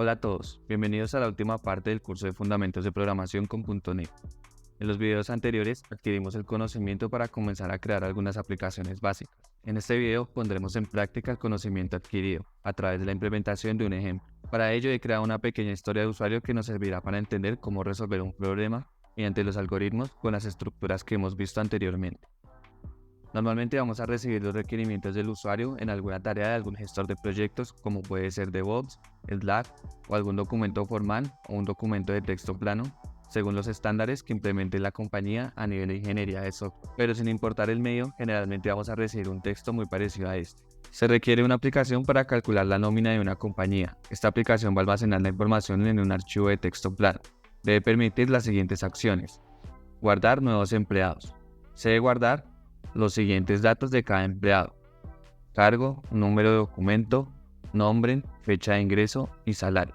Hola a todos, bienvenidos a la última parte del curso de Fundamentos de Programación con .NET. En los videos anteriores adquirimos el conocimiento para comenzar a crear algunas aplicaciones básicas. En este video pondremos en práctica el conocimiento adquirido a través de la implementación de un ejemplo. Para ello he creado una pequeña historia de usuario que nos servirá para entender cómo resolver un problema mediante los algoritmos con las estructuras que hemos visto anteriormente. Normalmente vamos a recibir los requerimientos del usuario en alguna tarea de algún gestor de proyectos, como puede ser DevOps, Slack o algún documento formal o un documento de texto plano, según los estándares que implemente la compañía a nivel de ingeniería de software. Pero sin importar el medio, generalmente vamos a recibir un texto muy parecido a este. Se requiere una aplicación para calcular la nómina de una compañía. Esta aplicación va a almacenar la información en un archivo de texto plano. Debe permitir las siguientes acciones: guardar nuevos empleados. Se debe guardar los siguientes datos de cada empleado: cargo, número de documento, nombre, fecha de ingreso y salario.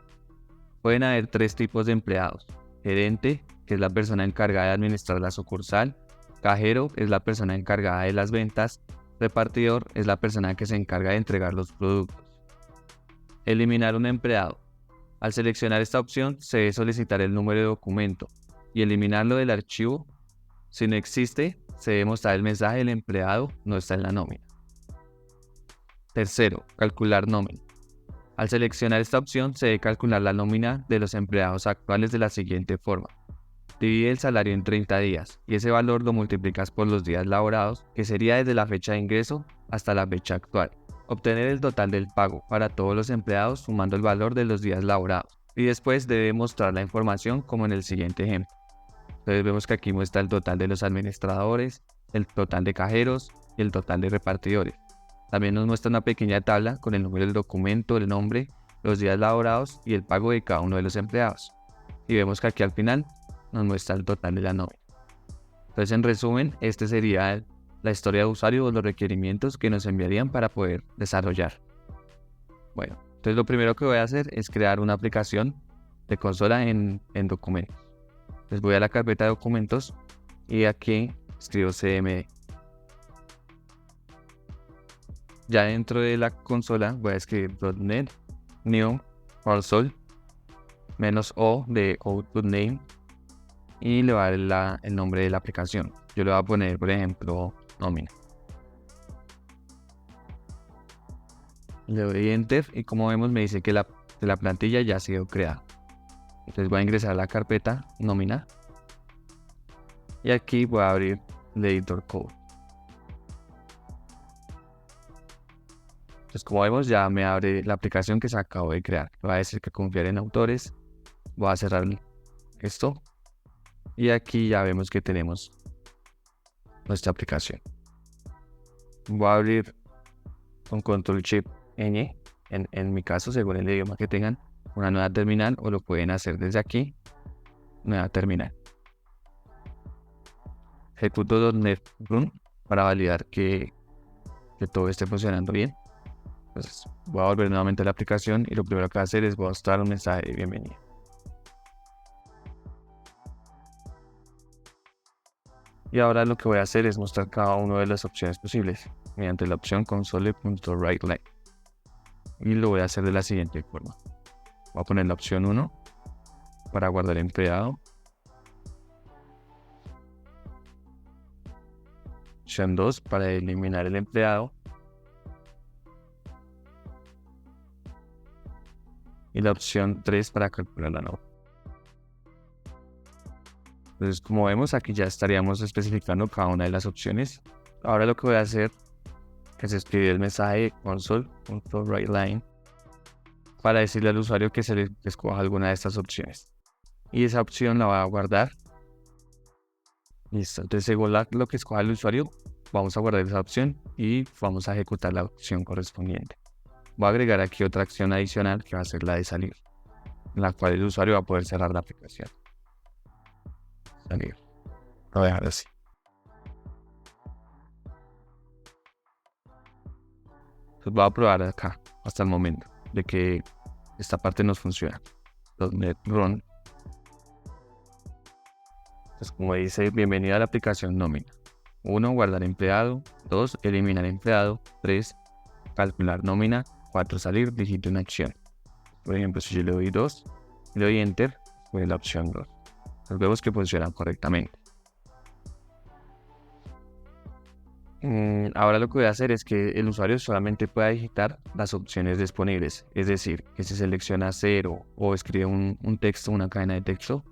Pueden haber tres tipos de empleados: gerente, que es la persona encargada de administrar la sucursal; cajero, es la persona encargada de las ventas; repartidor, es la persona que se encarga de entregar los productos. Eliminar un empleado. Al seleccionar esta opción se debe solicitar el número de documento y eliminarlo del archivo. Si no existe, se debe mostrar el mensaje del empleado no está en la nómina. Tercero, calcular nómina. Al seleccionar esta opción se debe calcular la nómina de los empleados actuales de la siguiente forma: divide el salario en 30 días y ese valor lo multiplicas por los días laborados, que sería desde la fecha de ingreso hasta la fecha actual. Obtener el total del pago para todos los empleados sumando el valor de los días laborados, y después debe mostrar la información como en el siguiente ejemplo. Entonces vemos que aquí muestra el total de los administradores, el total de cajeros y el total de repartidores. También nos muestra una pequeña tabla con el número del documento, el nombre, los días laborados y el pago de cada uno de los empleados. Y vemos que aquí al final nos muestra el total de la nómina. Entonces, en resumen, este sería la historia de usuario o los requerimientos que nos enviarían para poder desarrollar. Bueno, entonces lo primero que voy a hacer es crear una aplicación de consola en documentos. Entonces voy a la carpeta de documentos y aquí escribo cmd. Ya dentro de la consola voy a escribir .NET New Console -o de output name y le voy a dar el nombre de la aplicación. Yo le voy a poner, por ejemplo, nómina. Le doy enter y como vemos me dice que la plantilla ya ha sido creada. Entonces voy a ingresar a la carpeta nómina y aquí voy a abrir el editor code. Entonces, como vemos, ya me abre la aplicación que se acabó de crear. Me va a decir que confiar en autores. Voy a cerrar esto y aquí ya vemos que tenemos nuestra aplicación. Voy a abrir con Control Shift N, en mi caso, según el idioma que tengan, una nueva terminal, o lo pueden hacer desde aquí, nueva terminal. Ejecuto .NET Run para validar que todo esté funcionando bien. Entonces voy a volver nuevamente a la aplicación y lo primero que voy a hacer es mostrar un mensaje de bienvenida. Y ahora lo que voy a hacer es mostrar cada una de las opciones posibles mediante la opción console.writeLine. Y lo voy a hacer de la siguiente forma. Voy a poner la opción 1 para guardar empleado. Opción 2 para eliminar el empleado. Y la opción 3 para calcular la nómina. Entonces, como vemos, aquí ya estaríamos especificando cada una de las opciones. Ahora lo que voy a hacer es escribir el mensaje de console.writeLine para decirle al usuario que se le escoja alguna de estas opciones. Y esa opción la va a guardar. Listo. Entonces, según lo que escoja el usuario, vamos a guardar esa opción y vamos a ejecutar la opción correspondiente. Voy a agregar aquí otra acción adicional que va a ser la de salir, en la cual el usuario va a poder cerrar la aplicación. Salir. Lo voy a dejar así. Entonces voy a probar acá hasta el momento de que esta parte nos funciona. .NET Run. Entonces, como dice, bienvenido a la aplicación nómina. 1. Guardar empleado. 2. Eliminar empleado. 3. Calcular nómina. 4. Salir. Digite una acción. Por ejemplo, si yo le doy 2 y le doy Enter, pues la opción 2. Entonces vemos que funciona correctamente. Ahora lo que voy a hacer es que el usuario solamente pueda digitar las opciones disponibles. Es decir, que si selecciona 0 o escribe un texto, una cadena de texto,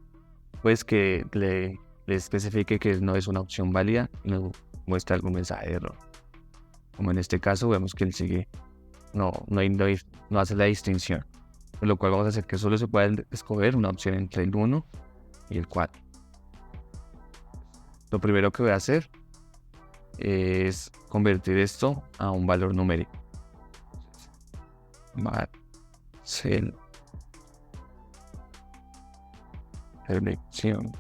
pues que le especifique que no es una opción válida y nos muestra algún mensaje de error. Como en este caso vemos que él sigue, no hace la distinción. Por lo cual vamos a hacer que solo se pueda escoger una opción entre el 1 y el 4. Lo primero que voy a hacer es convertir esto a un valor numérico. Marcel selección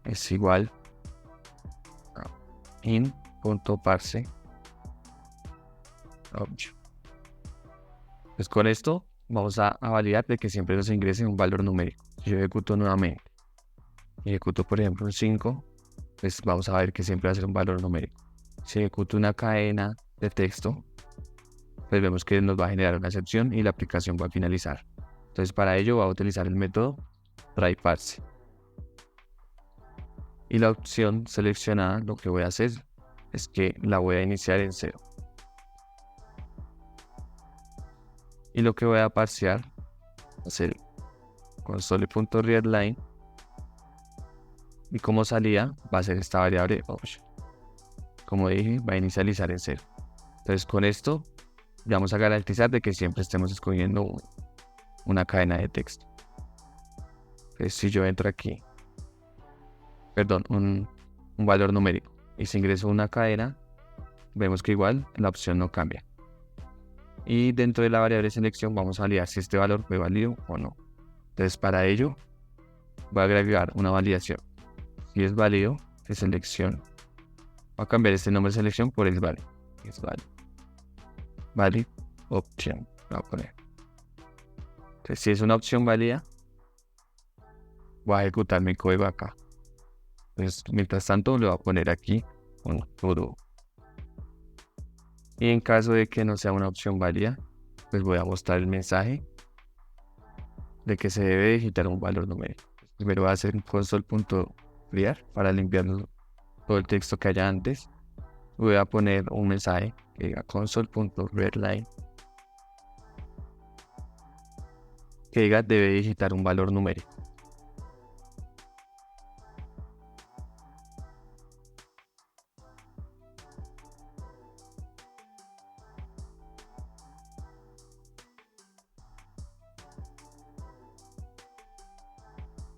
es igual a in.parse object. Pues con esto vamos a validar de que siempre nos ingrese un valor numérico. Si yo ejecuto nuevamente, ejecuto por ejemplo un 5, pues vamos a ver que siempre va a ser un valor numérico. Si ejecuto una cadena de texto, pues vemos que nos va a generar una excepción y la aplicación va a finalizar. Entonces para ello voy a utilizar el método tryParse. Y la opción seleccionada, lo que voy a hacer es que la voy a iniciar en 0. Y lo que voy a parsear va a ser console.readline. Y como salida va a ser esta variable option. Como dije, va a inicializar en 0. Entonces con esto vamos a garantizar de que siempre estemos escogiendo una cadena de texto. Entonces si yo entro aquí, un valor numérico, y si ingreso una cadena, vemos que igual la opción no cambia. Y dentro de la variable selección vamos a validar si este valor fue válido o no. Entonces para ello voy a agregar una validación. Si es válido, de selección. Voy a cambiar este nombre de selección por es válido. Es válido. Valid option. Voy a poner. Entonces si es una opción válida, voy a ejecutar mi código acá. Entonces mientras tanto le voy a poner aquí un true. Y en caso de que no sea una opción válida, pues voy a mostrar el mensaje de que se debe digitar un valor numérico. Primero voy a hacer un console.clear para limpiar todo el texto que haya antes. Voy a poner un mensaje que diga console.readline, que diga debe digitar un valor numérico.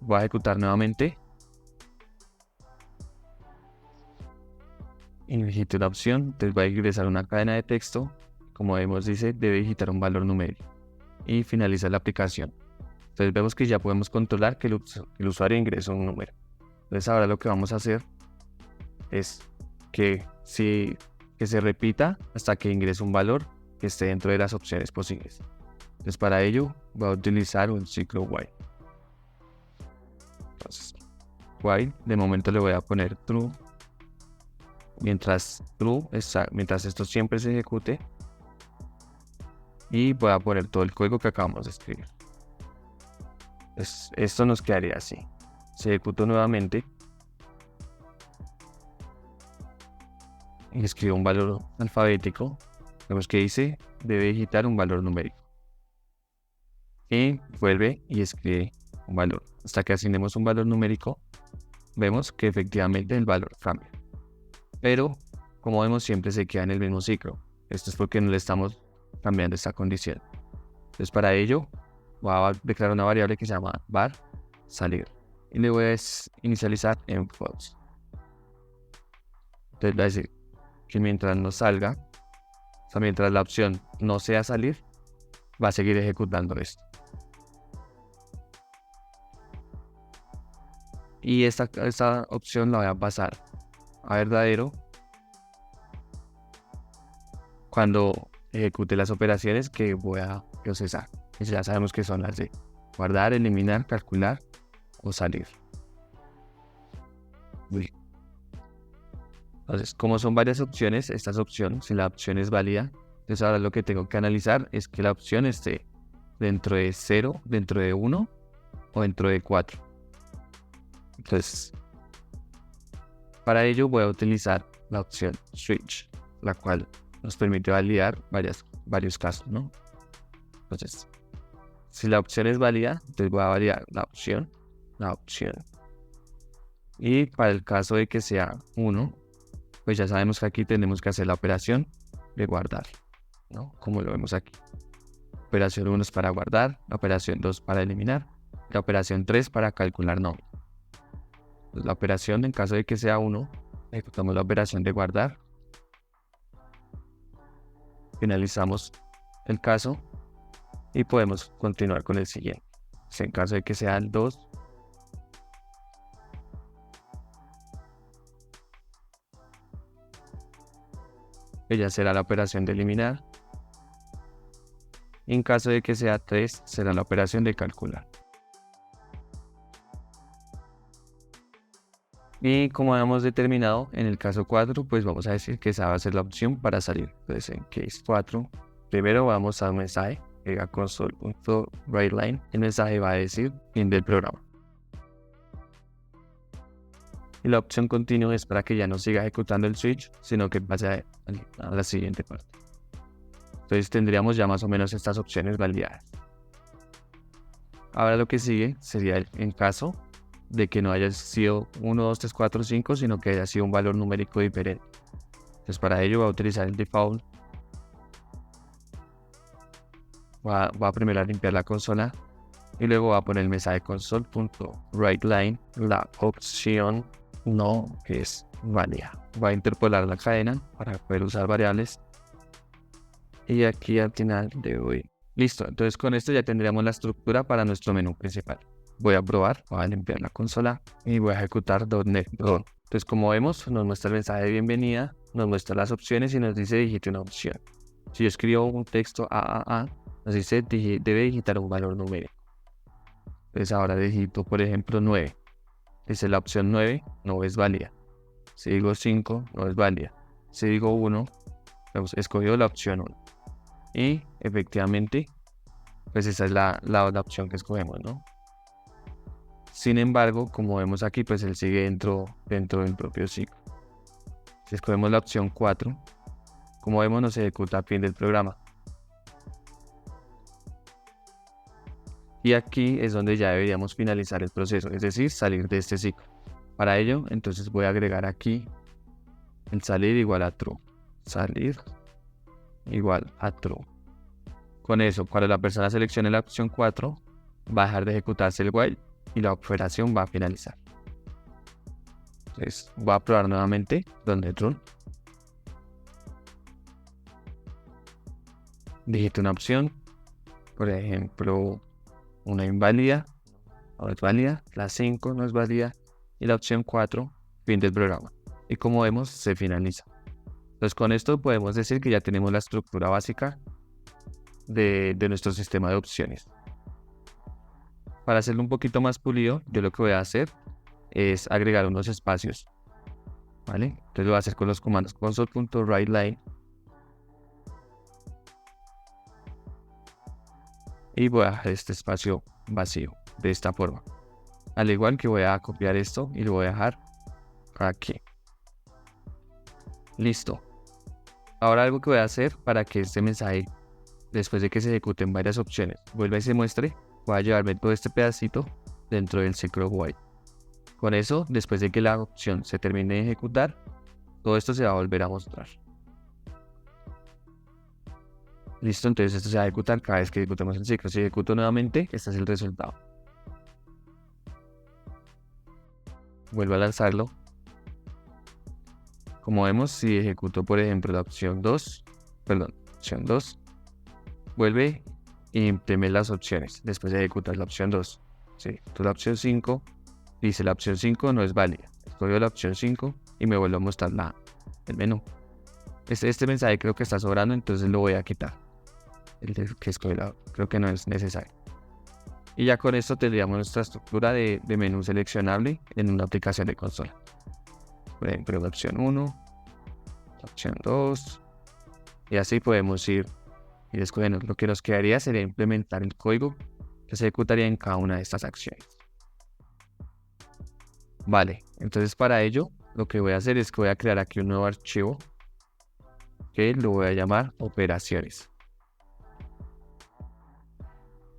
Voy a ejecutar nuevamente. Y digite una opción, entonces va a ingresar una cadena de texto. Como vemos dice, debe digitar un valor numérico. Y finaliza la aplicación. Entonces vemos que ya podemos controlar que el usuario ingrese un número. Entonces ahora lo que vamos a hacer es que se repita hasta que ingrese un valor que esté dentro de las opciones posibles. Entonces para ello voy a utilizar un ciclo while. Entonces while, de momento le voy a poner true. Mientras esto siempre se ejecute, y voy a poner todo el código que acabamos de escribir. Esto nos quedaría así. Se ejecutó nuevamente y escribo un valor alfabético. Vemos que dice debe digitar un valor numérico, y vuelve y escribe un valor hasta que asignemos un valor numérico. Vemos que efectivamente el valor cambia, pero como vemos siempre se queda en el mismo ciclo. Esto es porque no le estamos cambiando esta condición. Entonces para ello voy a declarar una variable que se llama var salir y le voy a inicializar en false. Entonces va a decir que mientras no salga, o sea, mientras la opción no sea salir, va a seguir ejecutando esto. Y esta opción la voy a pasar a verdadero cuando ejecute las operaciones que voy a procesar. Y ya sabemos que son las de guardar, eliminar, calcular o salir. Entonces, como son varias opciones, estas opciones, si la opción es válida, entonces ahora lo que tengo que analizar es que la opción esté dentro de 0, dentro de 1 o dentro de 4. Entonces, para ello voy a utilizar la opción switch, la cual nos permite validar varios casos, ¿no? Entonces, si la opción es válida, entonces voy a validar la opción. Y para el caso de que sea 1, pues ya sabemos que aquí tenemos que hacer la operación de guardar, ¿no? Como lo vemos aquí. Operación 1 es para guardar, la operación 2 para eliminar, la operación 3 para calcular nómina. Entonces, la operación, en caso de que sea 1, ejecutamos la operación de guardar, finalizamos el caso y podemos continuar con el siguiente. Si en caso de que sea el 2, ella será la operación de eliminar. Y en caso de que sea 3, será la operación de calcular. Y como habíamos determinado en el caso 4, pues vamos a decir que esa va a ser la opción para salir. Entonces en case 4, primero vamos a un mensaje, llega console.writeLine. El mensaje va a decir fin del programa. Y la opción continue es para que ya no siga ejecutando el switch, sino que pase a la siguiente parte. Entonces tendríamos ya más o menos estas opciones validadas. Ahora lo que sigue sería en caso de que no haya sido 1, 2, 3, 4, 5, sino que haya sido un valor numérico diferente. Entonces para ello voy a utilizar el default. Voy a primero a limpiar la consola y luego voy a poner el mensaje console.writeLine, la opción no es válida. Voy a interpolar la cadena para poder usar variables. Y aquí al final de hoy. Listo, entonces con esto ya tendríamos la estructura para nuestro menú principal. Voy a probar, voy a limpiar la consola y voy a ejecutar .NET Run. Entonces como vemos, nos muestra el mensaje de bienvenida, nos muestra las opciones y nos dice digite una opción. Si yo escribo un texto AAA, nos dice debe digitar un valor numérico. Entonces ahora digito, por ejemplo, 9. Dice la opción 9 no es válida. Si digo 5, no es válida. Si digo 1, hemos escogido la opción 1. Y efectivamente, pues esa es la opción que escogemos, ¿no? Sin embargo, como vemos aquí, pues él sigue dentro del propio ciclo. Si escogemos la opción 4, como vemos, nos ejecuta a fin del programa. Y aquí es donde ya deberíamos finalizar el proceso, es decir, salir de este ciclo. Para ello, entonces voy a agregar aquí el salir igual a true. Salir igual a true. Con eso, cuando la persona seleccione la opción 4, va a dejar de ejecutarse el while y la operación va a finalizar. Entonces, voy a probar nuevamente .NET Run. Digito una opción, por ejemplo, una inválida, no es válida, la 5 no es válida y la opción 4, fin del programa. Y como vemos, se finaliza. Entonces, con esto podemos decir que ya tenemos la estructura básica de nuestro sistema de opciones. Para hacerlo un poquito más pulido, yo lo que voy a hacer es agregar unos espacios, ¿vale? Entonces lo voy a hacer con los comandos console.writeLine y voy a dejar este espacio vacío de esta forma. Al igual que voy a copiar esto y lo voy a dejar aquí. Listo. Ahora algo que voy a hacer para que este mensaje, después de que se ejecuten varias opciones, vuelva y se muestre, voy a llevarme todo este pedacito dentro del ciclo while. Con eso, después de que la opción se termine de ejecutar, todo esto se va a volver a mostrar. Listo, entonces esto se va a ejecutar cada vez que ejecutemos el ciclo. Si ejecuto nuevamente, este es el resultado. Vuelvo a lanzarlo. Como vemos, si ejecuto, por ejemplo, la opción 2, vuelve e imprime las opciones después de ejecutar la opción 2. Si ejecuto la opción 5, dice la opción 5 no es válida. Escojo la opción 5 y me vuelvo a mostrar el menú. Este mensaje creo que está sobrando, entonces lo voy a quitar. El que escogí, creo que no es necesario. Y ya con esto tendríamos nuestra estructura de menú seleccionable en una aplicación de consola. Por ejemplo, la opción 1, la opción 2, y así podemos ir y escogemos. Lo que nos quedaría sería implementar el código que se ejecutaría en cada una de estas acciones. Vale, entonces para ello lo que voy a hacer es que voy a crear aquí un nuevo archivo que lo voy a llamar operaciones.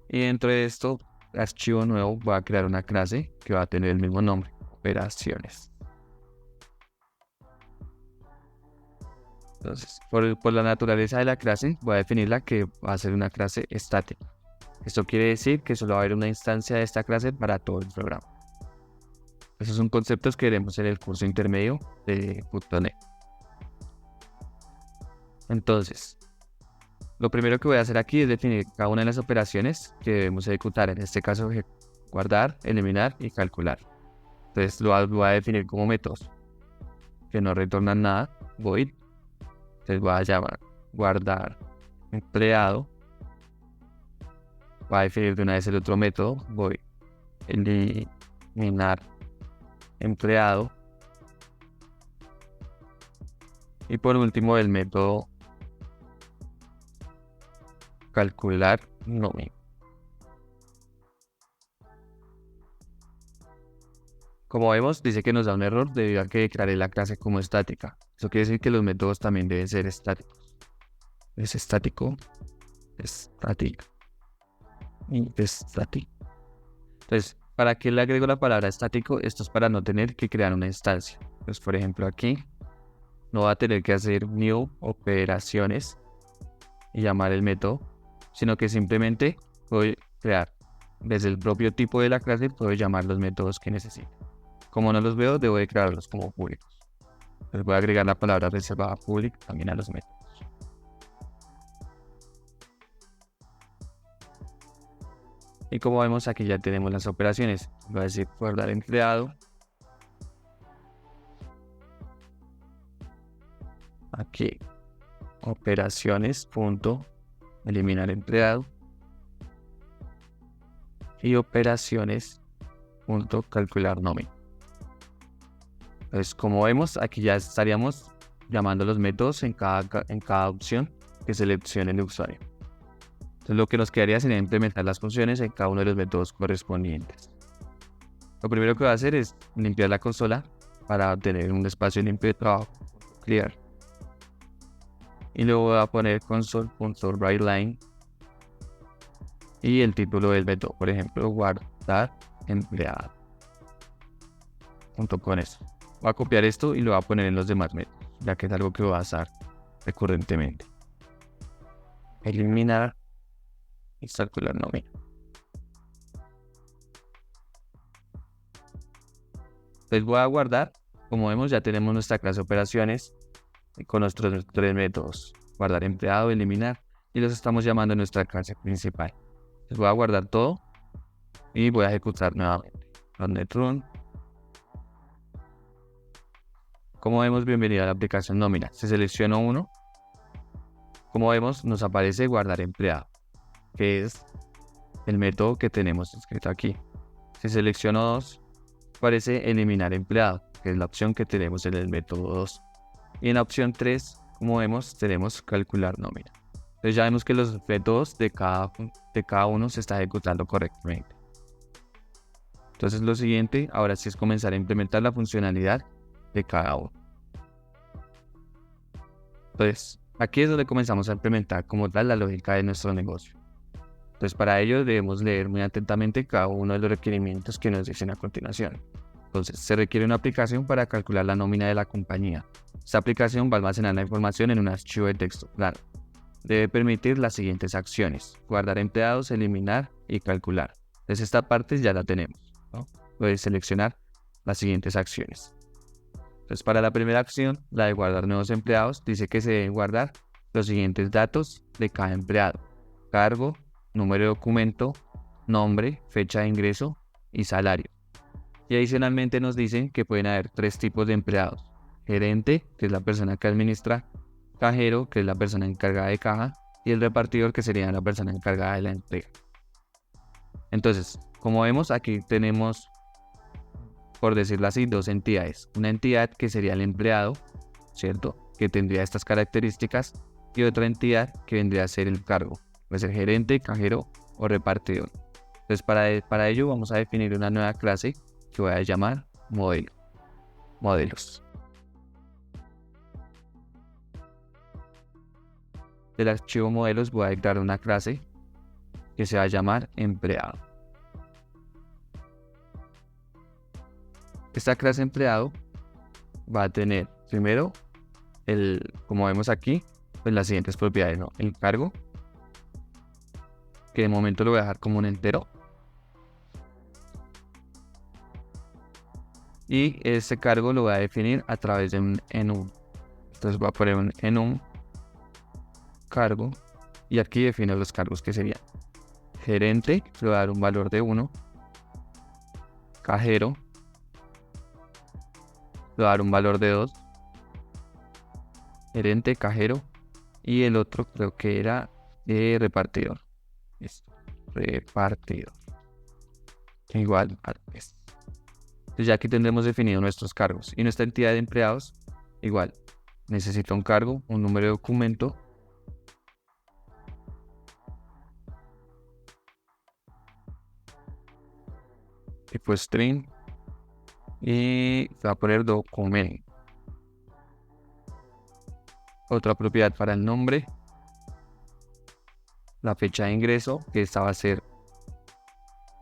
Y dentro de esto archivo nuevo voy a crear una clase que va a tener el mismo nombre, operaciones. Entonces, por la naturaleza de la clase, voy a definirla que va a ser una clase estática. Esto quiere decir que solo va a haber una instancia de esta clase para todo el programa. Esos son conceptos que veremos en el curso intermedio de .NET. Entonces, lo primero que voy a hacer aquí es definir cada una de las operaciones que debemos ejecutar. En este caso, guardar, eliminar y calcular. Entonces, lo voy a definir como métodos que no retornan nada, void. Entonces voy a llamar guardar empleado. Voy a definir de una vez el otro método, voy a eliminar empleado. Y por último el método calcular nómina. Como vemos, dice que nos da un error debido a que declaré la clase como estática. Eso quiere decir que los métodos también deben ser estáticos. Es estático, estático y estático. Entonces, ¿para qué le agrego la palabra estático? Esto es para no tener que crear una instancia. Entonces, por ejemplo, aquí no va a tener que hacer new operaciones y llamar el método, sino que simplemente puedo crear desde el propio tipo de la clase, puedo llamar los métodos que necesito. Como no los veo, debo declararlos como públicos. Entonces voy a agregar la palabra reservada public también a los métodos. Y como vemos, aquí ya tenemos las operaciones. Voy a decir guardar empleado. Aquí, operaciones, punto, eliminar empleado. Y operaciones, punto, calcular nómina. Entonces, como vemos, aquí ya estaríamos llamando los métodos en cada opción que seleccione el usuario. Entonces, lo que nos quedaría sería implementar las funciones en cada uno de los métodos correspondientes. Lo primero que voy a hacer es limpiar la consola para obtener un espacio limpio de trabajo, clear. Y luego voy a poner console.writeLine y el título del método, por ejemplo, guardar empleado. Junto con eso. Voy a copiar esto y lo voy a poner en los demás métodos, ya que es algo que voy a usar recurrentemente. Eliminar y calcular nómina. Entonces voy a guardar. Como vemos, ya tenemos nuestra clase de operaciones con nuestros tres métodos: guardar empleado, eliminar, y los estamos llamando en nuestra clase principal. Entonces voy a guardar todo y voy a ejecutar nuevamente. .NET Run. Como vemos, bienvenido a la aplicación nómina. Si selecciono uno, como vemos, nos aparece guardar empleado, que es el método que tenemos escrito aquí. Si selecciono 2, aparece eliminar empleado, que es la opción que tenemos en el método 2. Y en la opción 3, como vemos, tenemos calcular nómina. Entonces ya vemos que los métodos de cada uno se está ejecutando correctamente. Entonces lo siguiente, ahora sí, es comenzar a implementar la funcionalidad de cada uno. Entonces, aquí es donde comenzamos a implementar como tal la lógica de nuestro negocio. Entonces, para ello debemos leer muy atentamente cada uno de los requerimientos que nos dicen a continuación. Entonces, se requiere una aplicación para calcular la nómina de la compañía. Esta aplicación va a almacenar la información en un archivo de texto plano. Debe permitir las siguientes acciones: guardar empleados, eliminar y calcular. Entonces, esta parte ya la tenemos, ¿no? Puedes seleccionar las siguientes acciones. Entonces, para la primera acción, la de guardar nuevos empleados, dice que se deben guardar los siguientes datos de cada empleado: cargo, número de documento, nombre, fecha de ingreso y salario. Y adicionalmente nos dicen que pueden haber 3 tipos de empleados: gerente, que es la persona que administra; cajero, que es la persona encargada de caja; y el repartidor, que sería la persona encargada de la entrega. Entonces, como vemos, aquí tenemos, por decirlo así, 2 entidades. Una entidad que sería el empleado, ¿cierto?, que tendría estas características, y otra entidad que vendría a ser el cargo, puede ser gerente, cajero o repartidor. Entonces para ello vamos a definir una nueva clase que voy a llamar modelos. Del archivo modelos voy a crear una clase que se va a llamar empleado. Esta clase empleado va a tener primero, como vemos aquí, pues las siguientes propiedades, ¿no? El cargo, que de momento lo voy a dejar como un entero. Y este cargo lo voy a definir a través de un enum. Entonces voy a poner un enum cargo y aquí defino los cargos que serían gerente, le voy a dar un valor de 1, cajero, le voy a dar un valor de 2, gerente, cajero y el otro creo que era repartidor. Repartidor igual a 3. Entonces ya aquí tendremos definido nuestros cargos y nuestra entidad de empleados igual necesita un cargo, un número de documento tipo string y va a poner documento. Otra propiedad para el nombre, la fecha de ingreso, que esta va a ser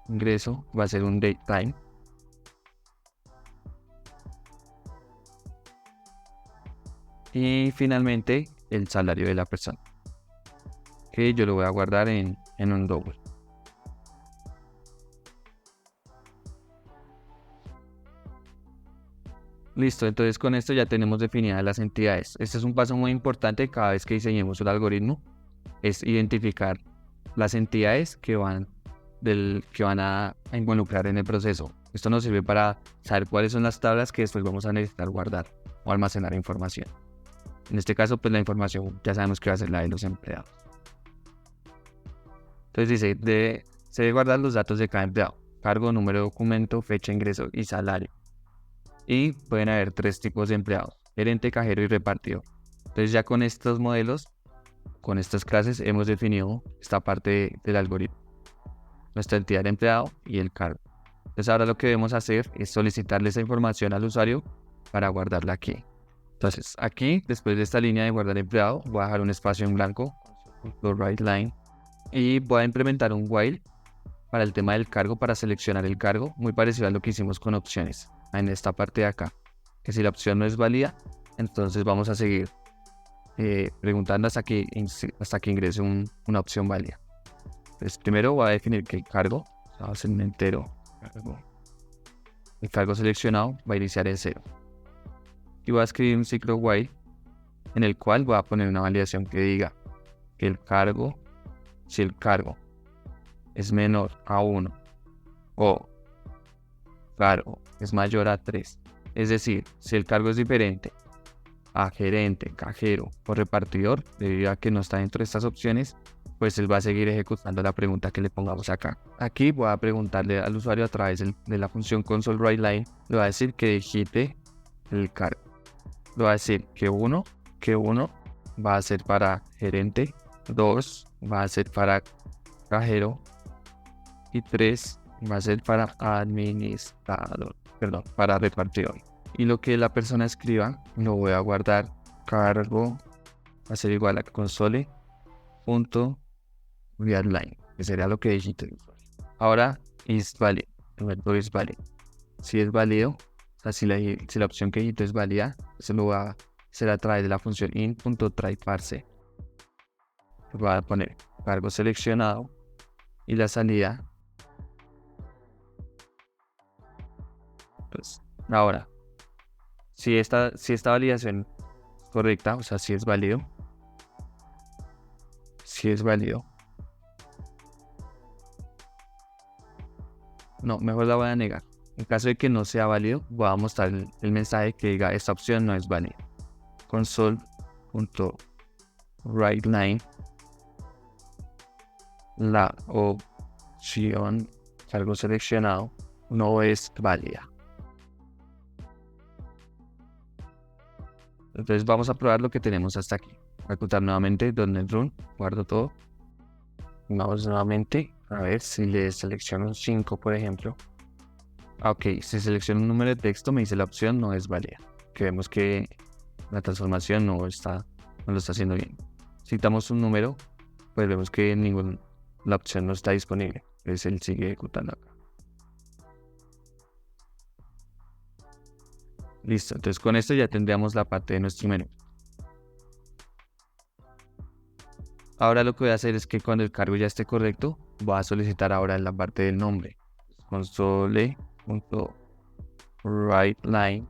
ingreso, va a ser un date time. Y finalmente el salario de la persona, que yo lo voy a guardar en un double. Listo, entonces con esto ya tenemos definidas las entidades. Este es un paso muy importante cada vez que diseñemos un algoritmo, es identificar las entidades que van a involucrar en el proceso. Esto nos sirve para saber cuáles son las tablas que después vamos a necesitar guardar o almacenar información. En este caso, pues la información ya sabemos que va a ser la de los empleados. Entonces dice, se debe guardar los datos de cada empleado: cargo, número de documento, fecha de ingreso y salario. Y pueden haber 3 tipos de empleados: gerente, cajero y repartidor. Entonces ya con estos modelos, con estas clases, hemos definido esta parte del algoritmo: nuestra entidad de empleado y el cargo. Entonces ahora lo que debemos hacer es solicitarle esa información al usuario para guardarla aquí. Entonces aquí, después de esta línea de guardar empleado, voy a dejar un espacio en blanco, writeLine, y voy a implementar un while para el tema del cargo, para seleccionar el cargo, muy parecido a lo que hicimos con opciones en esta parte de acá, que si la opción no es válida, entonces vamos a seguir preguntando hasta que ingrese una opción válida. Entonces primero voy a definir que el cargo, va a ser un entero cargo. El cargo seleccionado va a iniciar en 0. Y voy a escribir un ciclo while en el cual voy a poner una validación que diga que el cargo, si el cargo es menor a 1 o cargo es mayor a 3, es decir, si el cargo es diferente a gerente, cajero o repartidor, debido a que no está dentro de estas opciones, pues él va a seguir ejecutando la pregunta que le pongamos acá. Aquí voy a preguntarle al usuario a través de la función console.writeLine, le va a decir que digite el cargo. Le va a decir que 1 va a ser para gerente, 2 va a ser para cajero y 3 va a ser para para repartidor. Y lo que la persona escriba lo voy a guardar. Cargo va a ser igual a console.readline, que sería lo que digite el usuario. Ahora isValid, el método isValid. Si es válido, o sea, si la opción que digito es válida, se lo va a hacer a través de la función int.tryParse. Voy a poner cargo seleccionado y la salida. Pues, ahora, si esta validación es correcta, o sea, si es válido, no, mejor la voy a negar. En caso de que no sea válido, voy a mostrar el mensaje que diga esta opción no es válida. Console.writeLine, la opción cargo seleccionado no es válida. Entonces vamos a probar lo que tenemos hasta aquí. ejecutar nuevamente .NET Run, guardo todo. Vamos nuevamente a ver si le selecciono un 5, por ejemplo. Ok, si selecciono un número de texto me dice la opción no es válida, que vemos que la transformación no lo está haciendo bien. Si damos un número, pues vemos que la opción no está disponible, entonces él sigue ejecutando acá. Listo, entonces con esto ya tendríamos la parte de nuestro menú. Ahora lo que voy a hacer es que cuando el cargo ya esté correcto, voy a solicitar ahora en la parte del nombre. Console.writeLine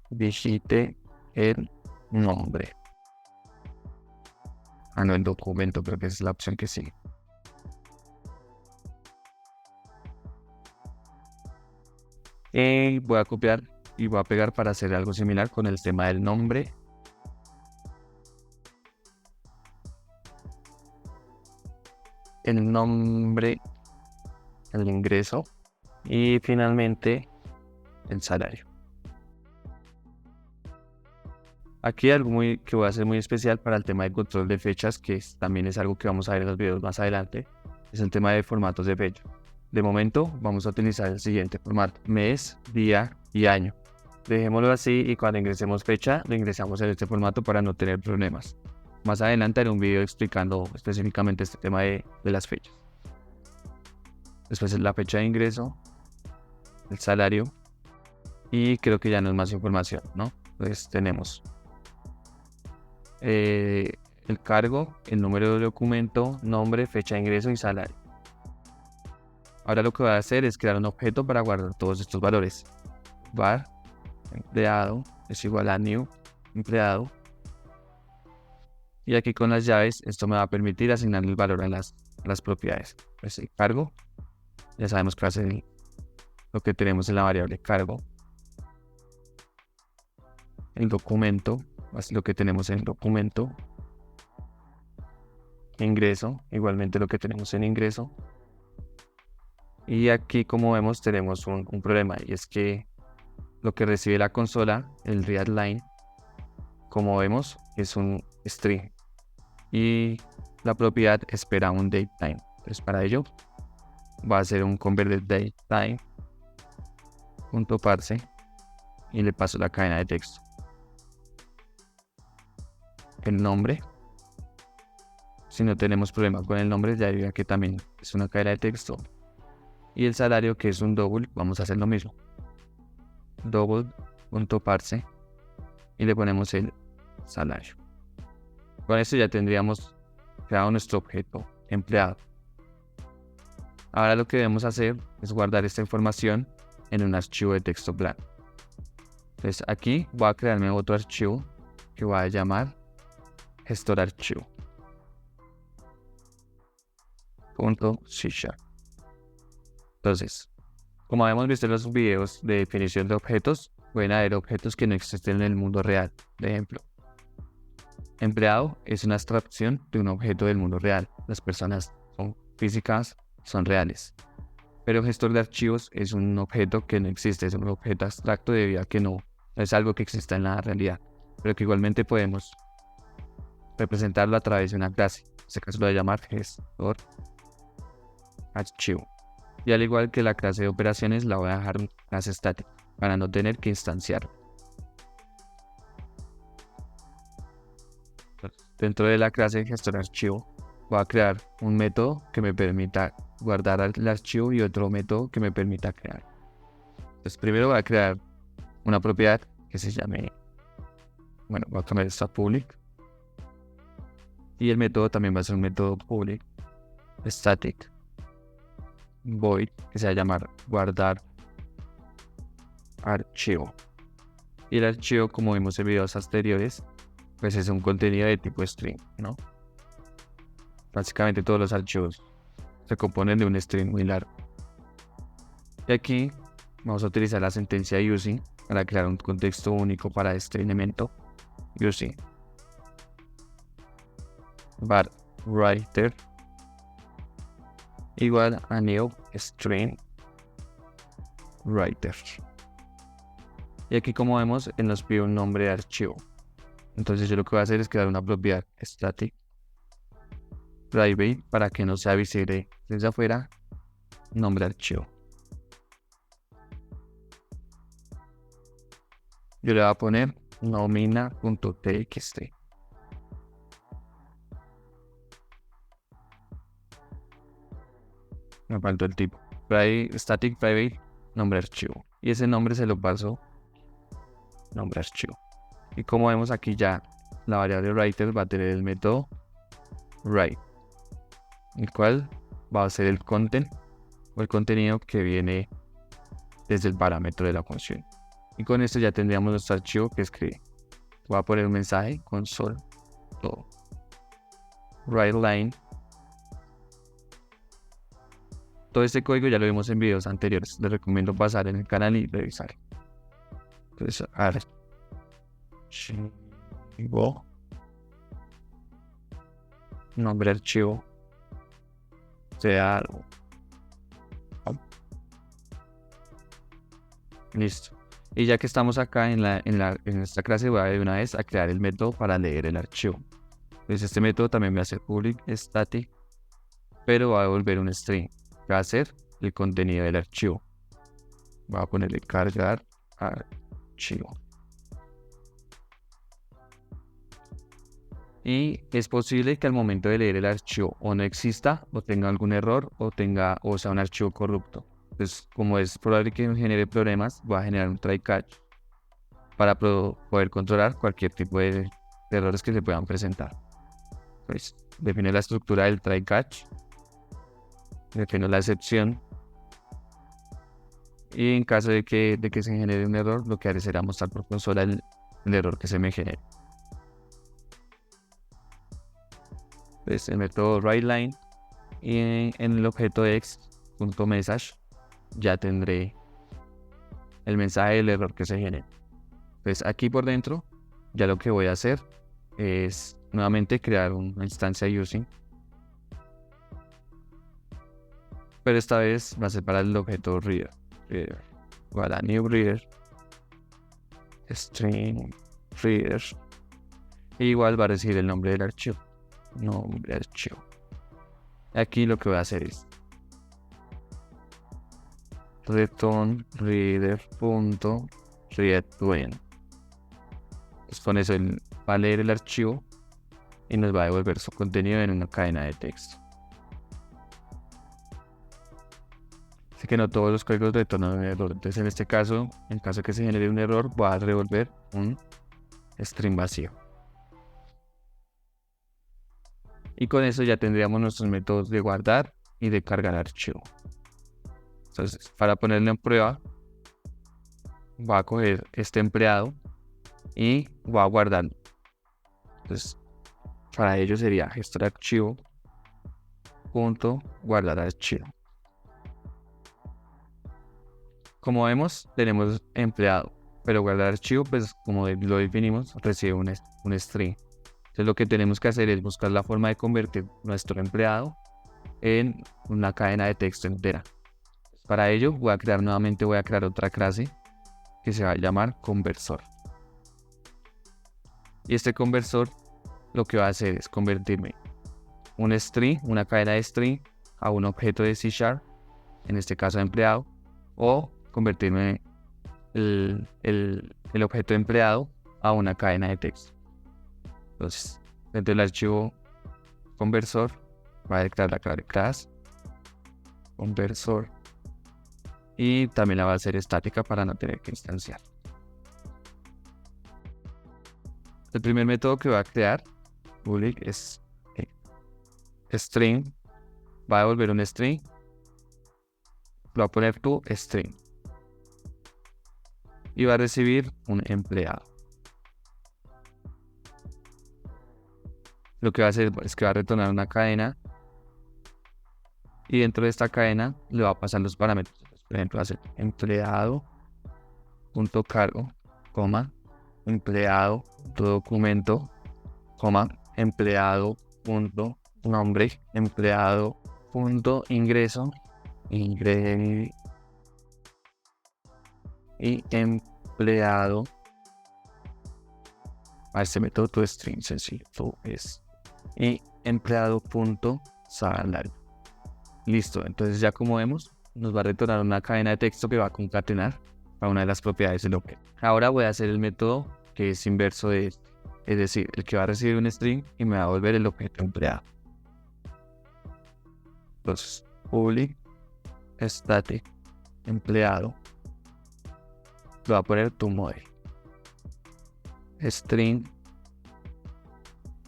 digite el nombre. No, el documento, creo que esa es la opción que sigue. Y voy a copiar y voy a pegar para hacer algo similar con el tema del nombre. El nombre, el ingreso y finalmente el salario. Aquí algo que voy a hacer muy especial para el tema de control de fechas, que también es algo que vamos a ver en los videos más adelante, es el tema de formatos de fecha. De momento vamos a utilizar el siguiente formato: mes, día y año. Dejémoslo así y cuando ingresemos fecha, lo ingresamos en este formato para no tener problemas. Más adelante haré un video explicando específicamente este tema de las fechas. Después es la fecha de ingreso, el salario y creo que ya no es más información, ¿no? Entonces tenemos el cargo, el número de documento, nombre, fecha de ingreso y salario. Ahora lo que voy a hacer es crear un objeto para guardar todos estos valores. Var empleado es igual a new empleado. Y aquí con las llaves esto me va a permitir asignar el valor a las propiedades. Pues el cargo, ya sabemos que va a ser lo que tenemos en la variable cargo. El documento, es lo que tenemos en el documento. Ingreso, igualmente lo que tenemos en ingreso. Y aquí, como vemos, tenemos un problema, y es que lo que recibe la consola, el readline, como vemos, es un string y la propiedad espera un datetime. Entonces para ello va a ser un converted datetime.parse y le paso la cadena de texto. El nombre, si no tenemos problema con el nombre, ya diría que también es una cadena de texto. Y el salario, que es un double, vamos a hacer lo mismo. Double.parse y le ponemos el salario. Con esto ya tendríamos creado nuestro objeto empleado. Ahora lo que debemos hacer es guardar esta información en un archivo de texto plano. Entonces aquí voy a crearme otro archivo que voy a llamar gestor archivo. .c#. Entonces, como hemos visto en los videos de definición de objetos, pueden haber objetos que no existen en el mundo real. Por ejemplo, empleado es una abstracción de un objeto del mundo real. Las personas son físicas, son reales. Pero gestor de archivos es un objeto que no existe, es un objeto abstracto debido a que no es algo que exista en la realidad, pero que igualmente podemos representarlo a través de una clase. En este caso lo voy a llamar gestor archivo. Y al igual que la clase de operaciones, la voy a dejar una clase estática para no tener que instanciar. Dentro de la clase gestor archivo voy a crear un método que me permita guardar el archivo y otro método que me permita crear. Entonces primero voy a crear una propiedad que se llame, voy a cambiar esto a public. Y el método también va a ser un método public static void, que se va a llamar guardar archivo. Y el archivo, como vimos en videos anteriores, pues es un contenido de tipo string, ¿no? Básicamente todos los archivos se componen de un string muy largo. Y aquí vamos a utilizar la sentencia using para crear un contexto único para este elemento. Using var writer igual a new string writer. Y aquí, como vemos, él nos pide un nombre de archivo. Entonces yo lo que voy a hacer es crear una propiedad static private para que no sea visible desde afuera, nombre archivo. Yo le voy a poner nomina.txt. Me faltó el tipo. Static private nombre archivo. Y ese nombre se lo paso nombre archivo. Y como vemos aquí ya la variable writer va a tener el método write, el cual va a ser el content o el contenido que viene desde el parámetro de la función. Y con esto ya tendríamos nuestro archivo que escribe. Voy a poner un mensaje console write line. Todo este código ya lo vimos en videos anteriores. Les recomiendo pasar en el canal y revisar. Entonces, archivo, nombre archivo, sea algo. Listo. Y ya que estamos acá en esta clase, voy a de una vez a crear el método para leer el archivo. Entonces este método también va a ser public static, pero va a devolver un string, que va a ser el contenido del archivo. Voy a ponerle cargar archivo. Y es posible que al momento de leer el archivo o no exista, o tenga algún error, o sea un archivo corrupto. Entonces, como es probable que genere problemas, voy a generar un try catch para poder controlar cualquier tipo de errores que se puedan presentar. Pues define la estructura del try catch, defino la excepción, y en caso de que se genere un error, lo que haré será mostrar por consola el error que se me genere. Pues el método writeLine, y en el objeto x.message ya tendré el mensaje del error que se genere. Pues aquí por dentro ya lo que voy a hacer es nuevamente crear una instancia using, pero esta vez va a ser para el objeto reader. Igual a new reader string reader, e igual va a recibir el nombre del archivo, nombre archivo. Aquí lo que voy a hacer es return reader.readWhen. Pues con eso él va a leer el archivo y nos va a devolver su contenido en una cadena de texto. Así que no todos los códigos retornan un error. Entonces en este caso, en caso que se genere un error, va a devolver un string vacío. Y con eso ya tendríamos nuestros métodos de guardar y de cargar archivo. Entonces, para ponerlo en prueba, voy a coger este empleado y voy a guardarlo. Entonces, para ello sería gestor archivo guardar archivo. Como vemos, tenemos empleado, pero guardar archivo, pues como lo definimos, recibe un string. Entonces lo que tenemos que hacer es buscar la forma de convertir nuestro empleado en una cadena de texto entera. Para ello voy a crear otra clase que se va a llamar conversor. Y este conversor lo que va a hacer es convertirme un string, una cadena de string, a un objeto de C#, en este caso empleado, o convertirme el objeto de empleado a una cadena de texto. Entonces, dentro del archivo conversor, va a declarar la clave class conversor, y también la va a hacer estática para no tener que instanciar. El primer método que va a crear public es string, va a devolver un string, lo va a poner tu string y va a recibir un empleado. Lo que va a hacer es que va a retornar una cadena, y dentro de esta cadena le va a pasar los parámetros. Por ejemplo, va a ser empleado.cargo, empleado.documento, empleado.nombre, empleado.ingreso, y empleado a este método toString sencillo, toEst y empleado.salario. Listo, entonces ya como vemos, nos va a retornar una cadena de texto que va a concatenar a una de las propiedades del objeto. Ahora voy a hacer el método que es inverso de este, es decir, el que va a recibir un string y me va a devolver el objeto empleado. Entonces, public static empleado, lo va a poner toModel, string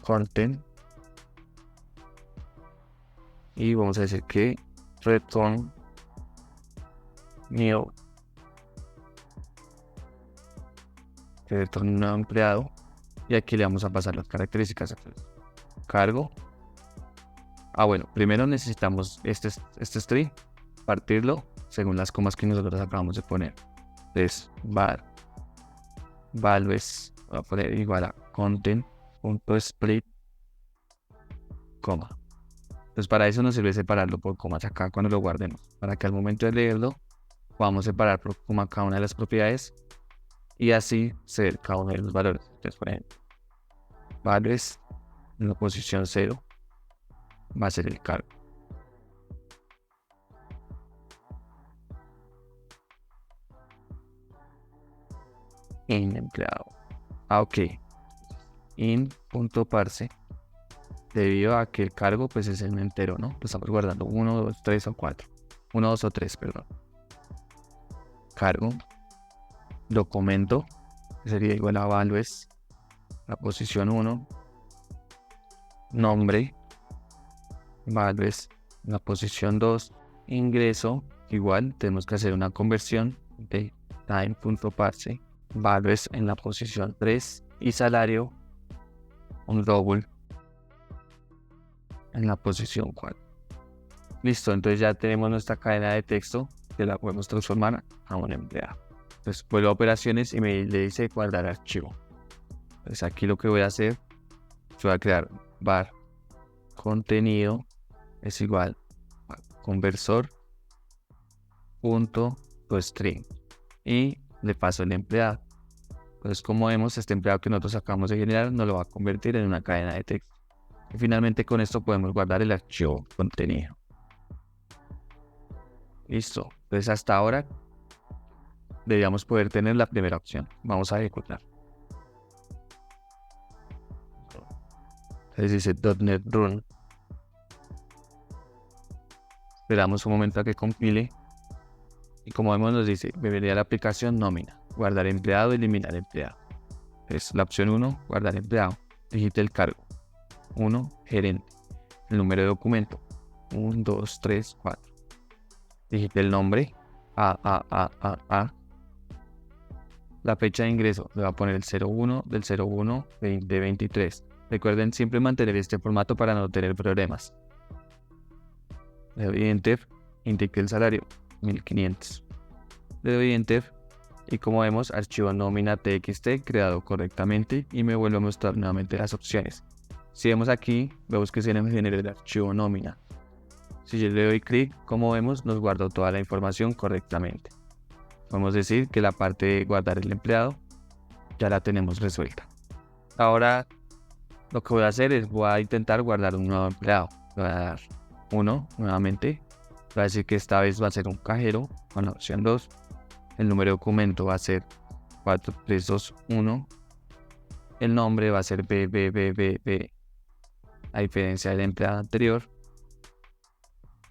content, y vamos a decir que return new, que retorne un nuevo empleado, y aquí le vamos a pasar las características. Cargo. Bueno, primero necesitamos este string, partirlo según las comas que nosotros acabamos de poner. Entonces, values, voy a poner igual a content.split, coma. Entonces para eso nos sirve separarlo por comas acá cuando lo guardemos, para que al momento de leerlo podamos separar por coma cada una de las propiedades y así ser cada uno de los valores. Entonces, por ejemplo, values en la posición 0 va a ser el cargo. In empleado. Ok. In.parse, debido a que el cargo pues es un entero, ¿no? Lo estamos guardando 1, 2, 3 o 4. 1, 2 o 3, perdón. Cargo. Documento, que sería igual a values, la posición 1. Nombre, values, la posición 2. Ingreso, igual tenemos que hacer una conversión de time.parse, values en la posición 3. Y salario, un double en la posición 4. Listo, entonces ya tenemos nuestra cadena de texto que la podemos transformar a un empleado. Entonces vuelvo a operaciones y le dice guardar archivo. Entonces aquí lo que voy a hacer, yo voy a crear var contenido es igual a conversor.toString y le paso el empleado. Entonces, como vemos, este empleado que nosotros acabamos de generar nos lo va a convertir en una cadena de texto. Y finalmente con esto podemos guardar el archivo contenido. Listo. Entonces hasta ahora deberíamos poder tener la primera opción. Vamos a ejecutar. Entonces dice .NET Run. Esperamos un momento a que compile. Y como vemos nos dice, debería la aplicación nómina. Guardar empleado, eliminar empleado. Es la opción 1, guardar empleado. Digite el cargo. 1, gerente. El número de documento. 1, 2, 3, 4. Digite el nombre. A. La fecha de ingreso. Le va a poner el 01 del 01 2023. Recuerden siempre mantener este formato para no tener problemas. Le doy Enter. Indique el salario. 1500. Le doy Enter. Y como vemos, archivo nómina txt creado correctamente y me vuelve a mostrar nuevamente las opciones. Si vemos aquí, vemos que se nos genera el archivo nómina. Si yo le doy clic, como vemos, nos guardó toda la información correctamente. Podemos decir que la parte de guardar el empleado ya la tenemos resuelta. Ahora lo que voy a hacer es voy a intentar guardar un nuevo empleado. Le voy a dar 1 nuevamente. Voy a decir que esta vez va a ser un cajero con la opción 2. El número de documento va a ser 4321. El nombre va a ser BBBBB, a diferencia del empleado anterior.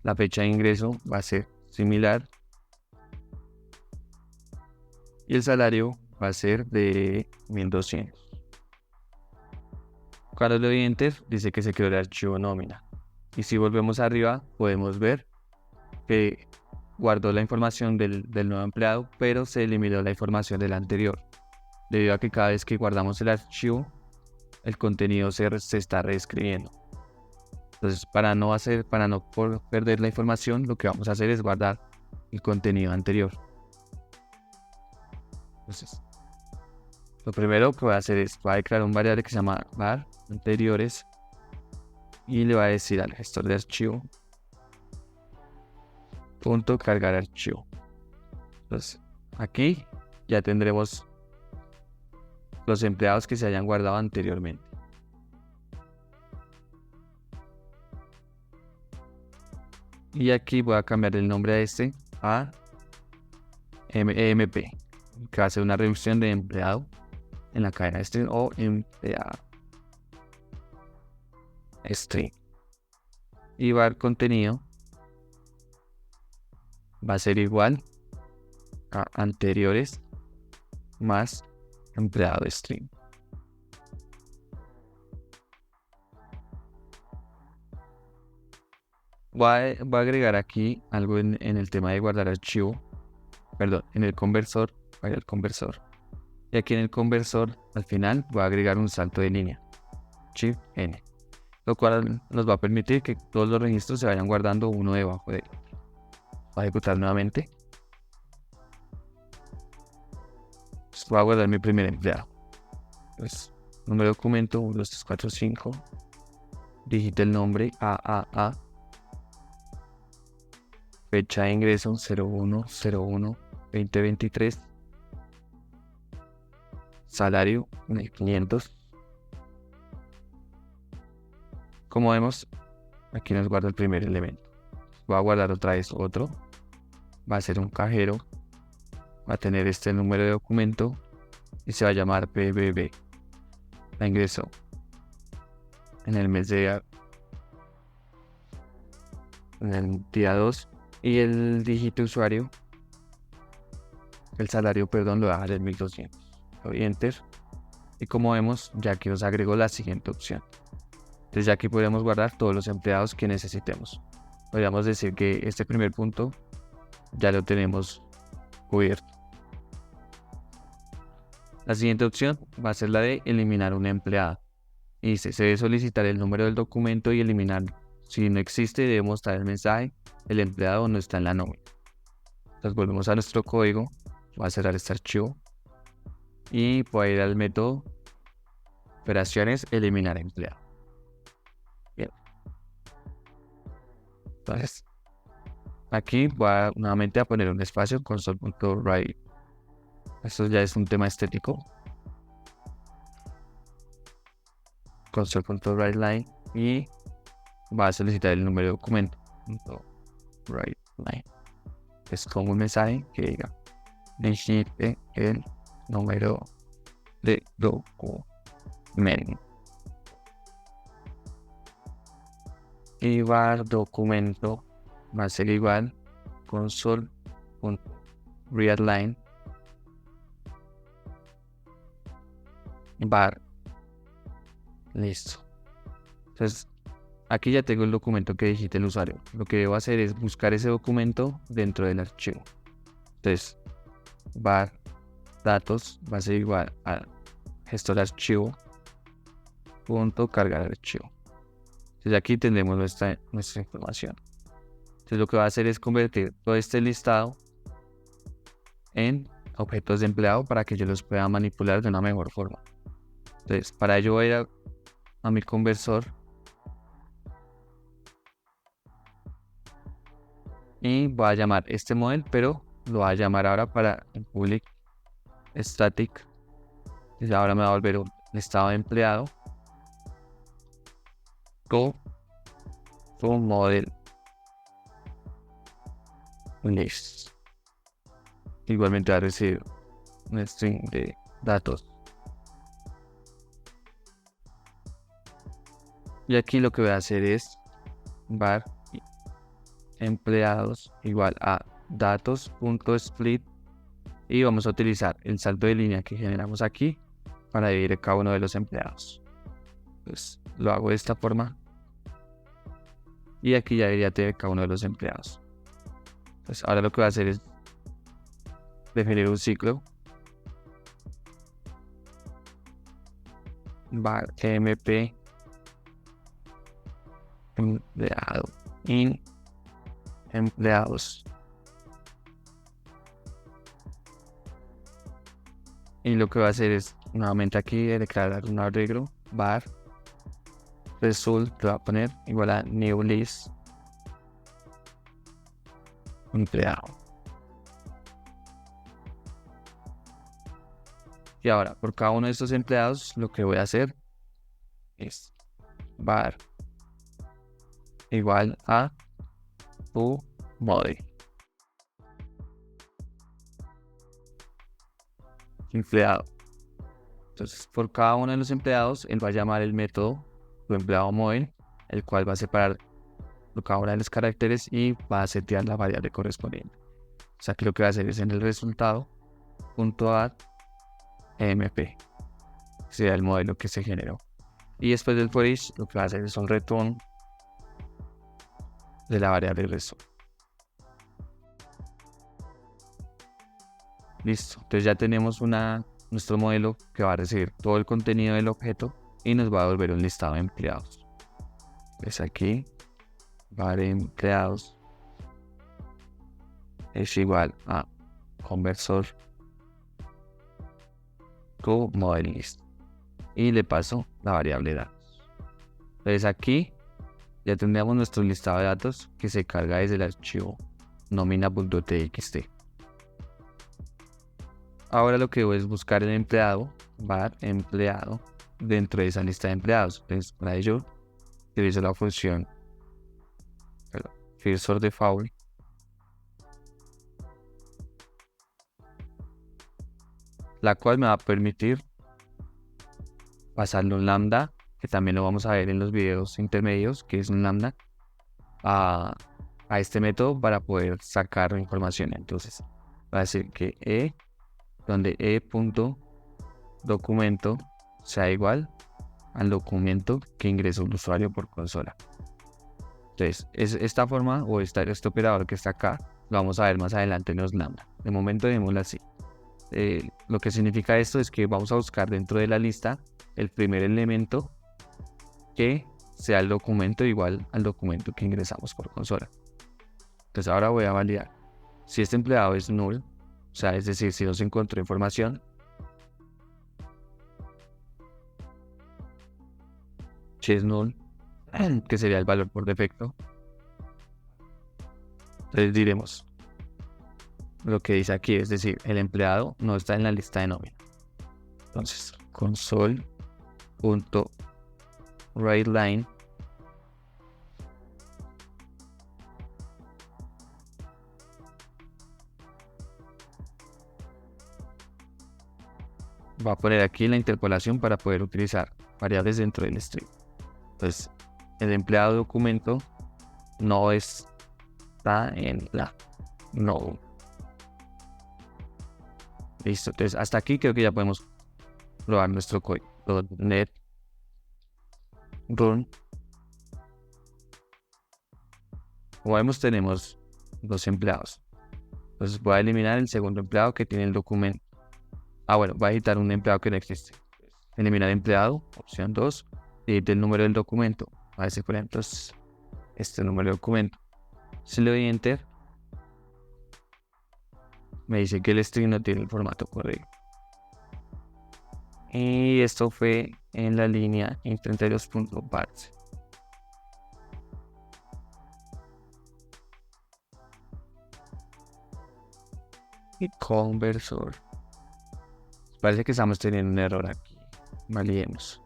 La fecha de ingreso va a ser similar. Y el salario va a ser de 1200. Cuando le doy Enter, dice que se creó el archivo nómina. Y si volvemos arriba, podemos ver que guardó la información del nuevo empleado, pero se eliminó la información del anterior, debido a que cada vez que guardamos el archivo, el contenido se está reescribiendo. Entonces, para no perder la información, lo que vamos a hacer es guardar el contenido anterior. Entonces, lo primero que voy a hacer es voy a crear un variable que se llama var anteriores y le voy a decir al gestor de archivo .cargar archivo. Entonces aquí ya tendremos los empleados que se hayan guardado anteriormente. Y aquí voy a cambiar el nombre a este a EMP, que va a ser una reducción de empleado en la cadena string o empleado string. Y var contenido va a ser igual a anteriores más empleado string. Voy a agregar aquí algo en el tema de guardar archivo, perdón, en el conversor, vaya el conversor. Y aquí en el conversor, al final, voy a agregar un salto de línea, Shift N, lo cual nos va a permitir que todos los registros se vayan guardando uno debajo de otro. Voy a ejecutar nuevamente. Voy a guardar mi primer empleado. Pues, número de documento 1, 2, 3, 4, 5. Digite el nombre AAA. Fecha de ingreso 01/01/2023. Salario 500. Como vemos, aquí nos guarda el primer elemento. Voy a guardar otra vez otro. Va a ser un cajero. Va a tener este número de documento y se va a llamar PBB. La ingresó en el mes de en el día 2 y el dígito usuario, el salario, perdón, lo voy a dejar en 1200. Le doy Enter y como vemos ya aquí nos agregó la siguiente opción. Entonces ya aquí podemos guardar todos los empleados que necesitemos. Podríamos decir que este primer punto ya lo tenemos cubierto. La siguiente opción va a ser la de eliminar una empleada. Y dice, se debe solicitar el número del documento y eliminarlo. Si no existe, debe mostrar el mensaje, el empleado no está en la nómina. Entonces volvemos a nuestro código. Voy a cerrar este archivo. Y voy a ir al método operaciones, eliminar empleado. Bien. Entonces, aquí voy nuevamente a poner un espacio console.write. Esto ya es un tema estético. Console.writeLine y va a solicitar el número de documento. WriteLine. Es como un mensaje que diga digite el número de documento. Y var documento va a ser igual console.readline var. Listo. Entonces aquí ya tengo el documento que digite el usuario. Lo que debo hacer es buscar ese documento dentro del archivo. Entonces var datos va a ser igual a gestor archivo punto cargar archivo. Entonces aquí tendremos nuestra información. Entonces lo que va a hacer es convertir todo este listado en objetos de empleado para que yo los pueda manipular de una mejor forma. Entonces para ello voy a ir a mi conversor y voy a llamar este model, pero lo voy a llamar ahora para el public static. Entonces ahora me va a volver un listado de empleado con model list. Igualmente va a recibir un string de datos. Y aquí lo que voy a hacer es var empleados igual a datos.split y vamos a utilizar el salto de línea que generamos aquí para dividir cada uno de los empleados. Pues lo hago de esta forma y aquí ya debería tener cada uno de los empleados. Entonces ahora lo que voy a hacer es definir un ciclo var mp empleado in empleados. Y lo que va a hacer es nuevamente aquí declarar un arreglo var result, le va a poner igual a new list empleado. Y ahora, por cada uno de estos empleados, lo que voy a hacer es var igual a tu model empleado. Entonces, por cada uno de los empleados, él va a llamar el método tu empleado model, el cual va a separar por cada uno de los caracteres y va a setear la variable correspondiente. O sea, que lo que va a hacer es en el resultado .add emp, que sería el modelo que se generó. Y después del for each, lo que va a hacer es un return de la variable result. Listo. Entonces ya tenemos nuestro modelo que va a recibir todo el contenido del objeto y nos va a devolver un listado de empleados. Entonces aquí, var empleados es igual a conversor to model list. Y le paso la variable datos. Entonces aquí ya tendríamos nuestro listado de datos que se carga desde el archivo nomina.txt. Ahora lo que debo es buscar el empleado, var empleado, dentro de esa lista de empleados. Entonces para ello utilizo la función firstSortDefault, la cual me va a permitir pasarle un lambda, que también lo vamos a ver en los videos intermedios, que es un lambda, a este método para poder sacar información. Entonces va a decir que donde e.documento sea igual al documento que ingresó el usuario por consola. Entonces, esta forma o este operador que está acá, lo vamos a ver más adelante en los lambda. De momento dejémoslo así. Lo que significa esto es que vamos a buscar dentro de la lista el primer elemento que sea el documento igual al documento que ingresamos por consola. Entonces ahora voy a validar si este empleado es null, o sea, es decir, si no se encontró información, si es null, que sería el valor por defecto, entonces diremos lo que dice aquí, es decir, el empleado no está en la lista de nómina. Entonces, console.writeLine va a poner aquí la interpolación para poder utilizar variables dentro del string. Entonces, el empleado documento no está en la node. Listo, entonces hasta aquí creo que ya podemos probar nuestro código. .NET run. Como vemos, tenemos dos empleados. Entonces voy a eliminar el segundo empleado que tiene el documento. Bueno, voy a editar un empleado que no existe. Eliminar empleado, opción 2, y edite el número del documento. A ver si por ejemplo es este número de documento. Si le doy enter, me dice que el string no tiene el formato correcto. Y esto fue en la línea en 32.parse. Y conversor. Parece que estamos teniendo un error aquí. Validemos.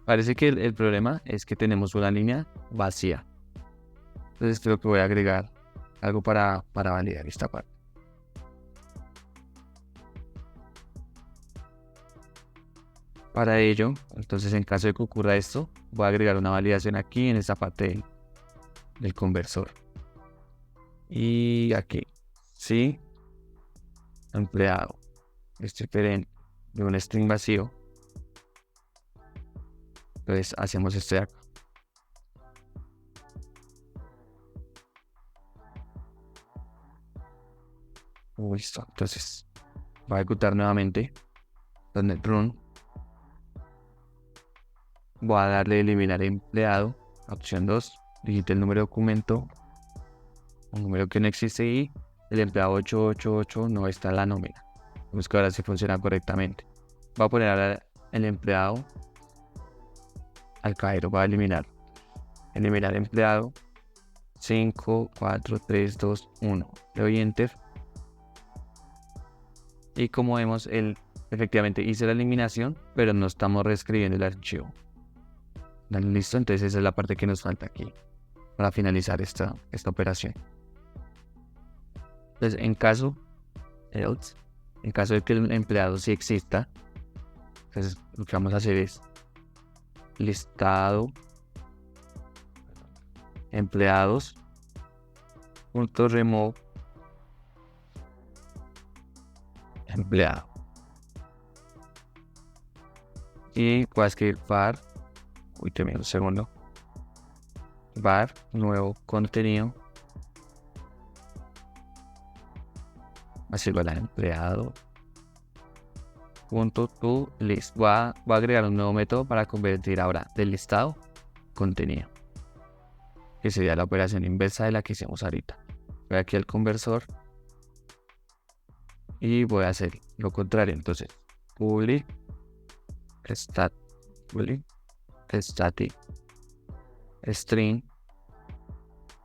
Parece que el problema es que tenemos una línea vacía. Entonces creo que voy a agregar algo para validar esta parte. Para ello, entonces en caso de que ocurra esto, voy a agregar una validación aquí en esta parte del conversor. Y aquí, si empleado es diferente de un string vacío, entonces hacemos este de acá. Listo, entonces voy a ejecutar nuevamente .NET Run. Voy a darle eliminar empleado, opción 2, digite el número de documento, un número que no existe y el empleado 888 no está en la nómina. Vamos que ahora sí funciona correctamente. Voy a poner ahora el empleado al Cairo, voy a eliminar. eliminar empleado, 5, 4, 3, 2, 1. Le doy Enter. Y como vemos, efectivamente hice la eliminación, pero no estamos reescribiendo el archivo. Dale, listo, entonces esa es la parte que nos falta aquí para finalizar esta operación. Entonces, en caso de que el empleado sí exista, entonces lo que vamos a hacer es listado empleados .remove empleado, y voy a escribir var, termino un segundo, var nuevo contenido así igual a empleado .toList. Voy a agregar un nuevo método para convertir ahora del listado contenido, que sería la operación inversa de la que hicimos ahorita. Voy aquí al conversor y voy a hacer lo contrario. Entonces public static string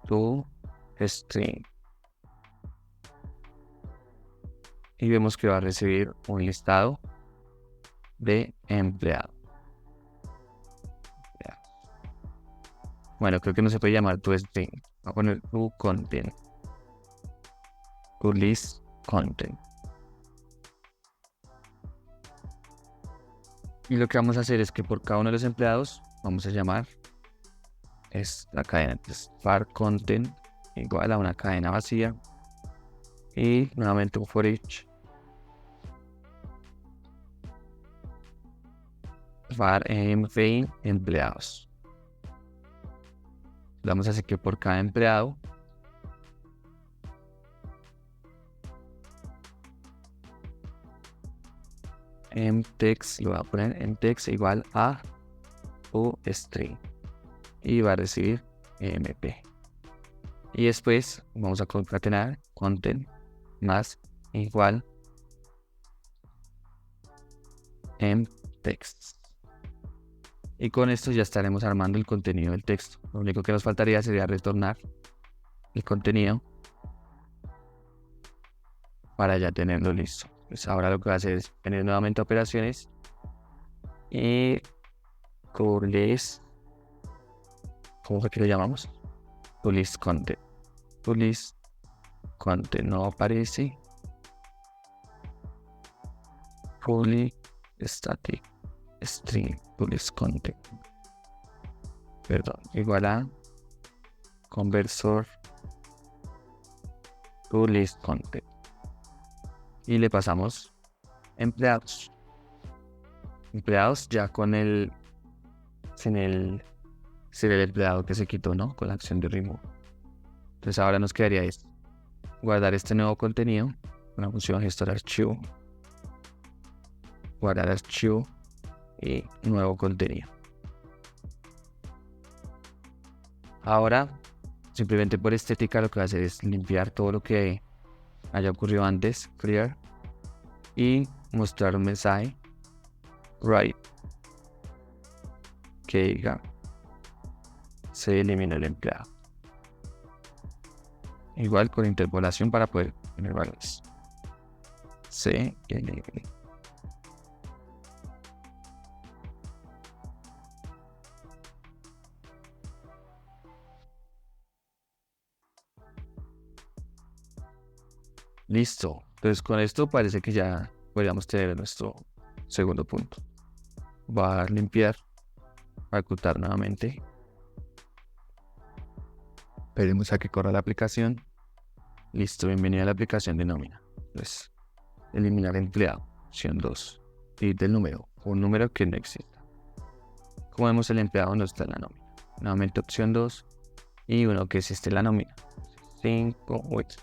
to string, y vemos que va a recibir un listado de empleados. Bueno, creo que no se puede llamar to string, voy a poner to content, to list content. Y lo que vamos a hacer es que por cada uno de los empleados vamos a llamar la cadena. Entonces, var content igual a una cadena vacía y nuevamente un for each var main empleados. Vamos a hacer que por cada empleado text, lo voy a poner en text igual a string, y va a recibir mp. Y después vamos a concatenar content más igual text. Y con esto ya estaremos armando el contenido del texto. Lo único que nos faltaría sería retornar el contenido para ya tenerlo listo. Pues ahora lo que va a hacer es tener nuevamente operaciones y toList, ¿cómo fue que lo llamamos? toList content. toList content no aparece. Public static string toList content, perdón, igual a conversor toList content, y le pasamos empleados ya con sin el empleado que se quitó, ¿no? Con la acción de remove. Entonces ahora nos quedaría guardar este nuevo contenido con la función gestor archivo, guardar archivo y nuevo contenido. Ahora, simplemente por estética, lo que va a hacer es limpiar todo lo que haya ocurrido antes, clear, y mostrar un mensaje write que diga se elimina el empleado, igual con interpolación para poder poner valores. Se elimina. Listo. Entonces con esto parece que ya podríamos tener nuestro segundo punto. Va a limpiar, va a ocultar nuevamente. Esperemos a que corra la aplicación. Listo, bienvenida a la aplicación de nómina. Entonces, eliminar empleado, opción 2. Y del número, un número que no exista. Como vemos, el empleado no está en la nómina. Nuevamente opción 2 y uno que sí esté en la nómina. 5, 8.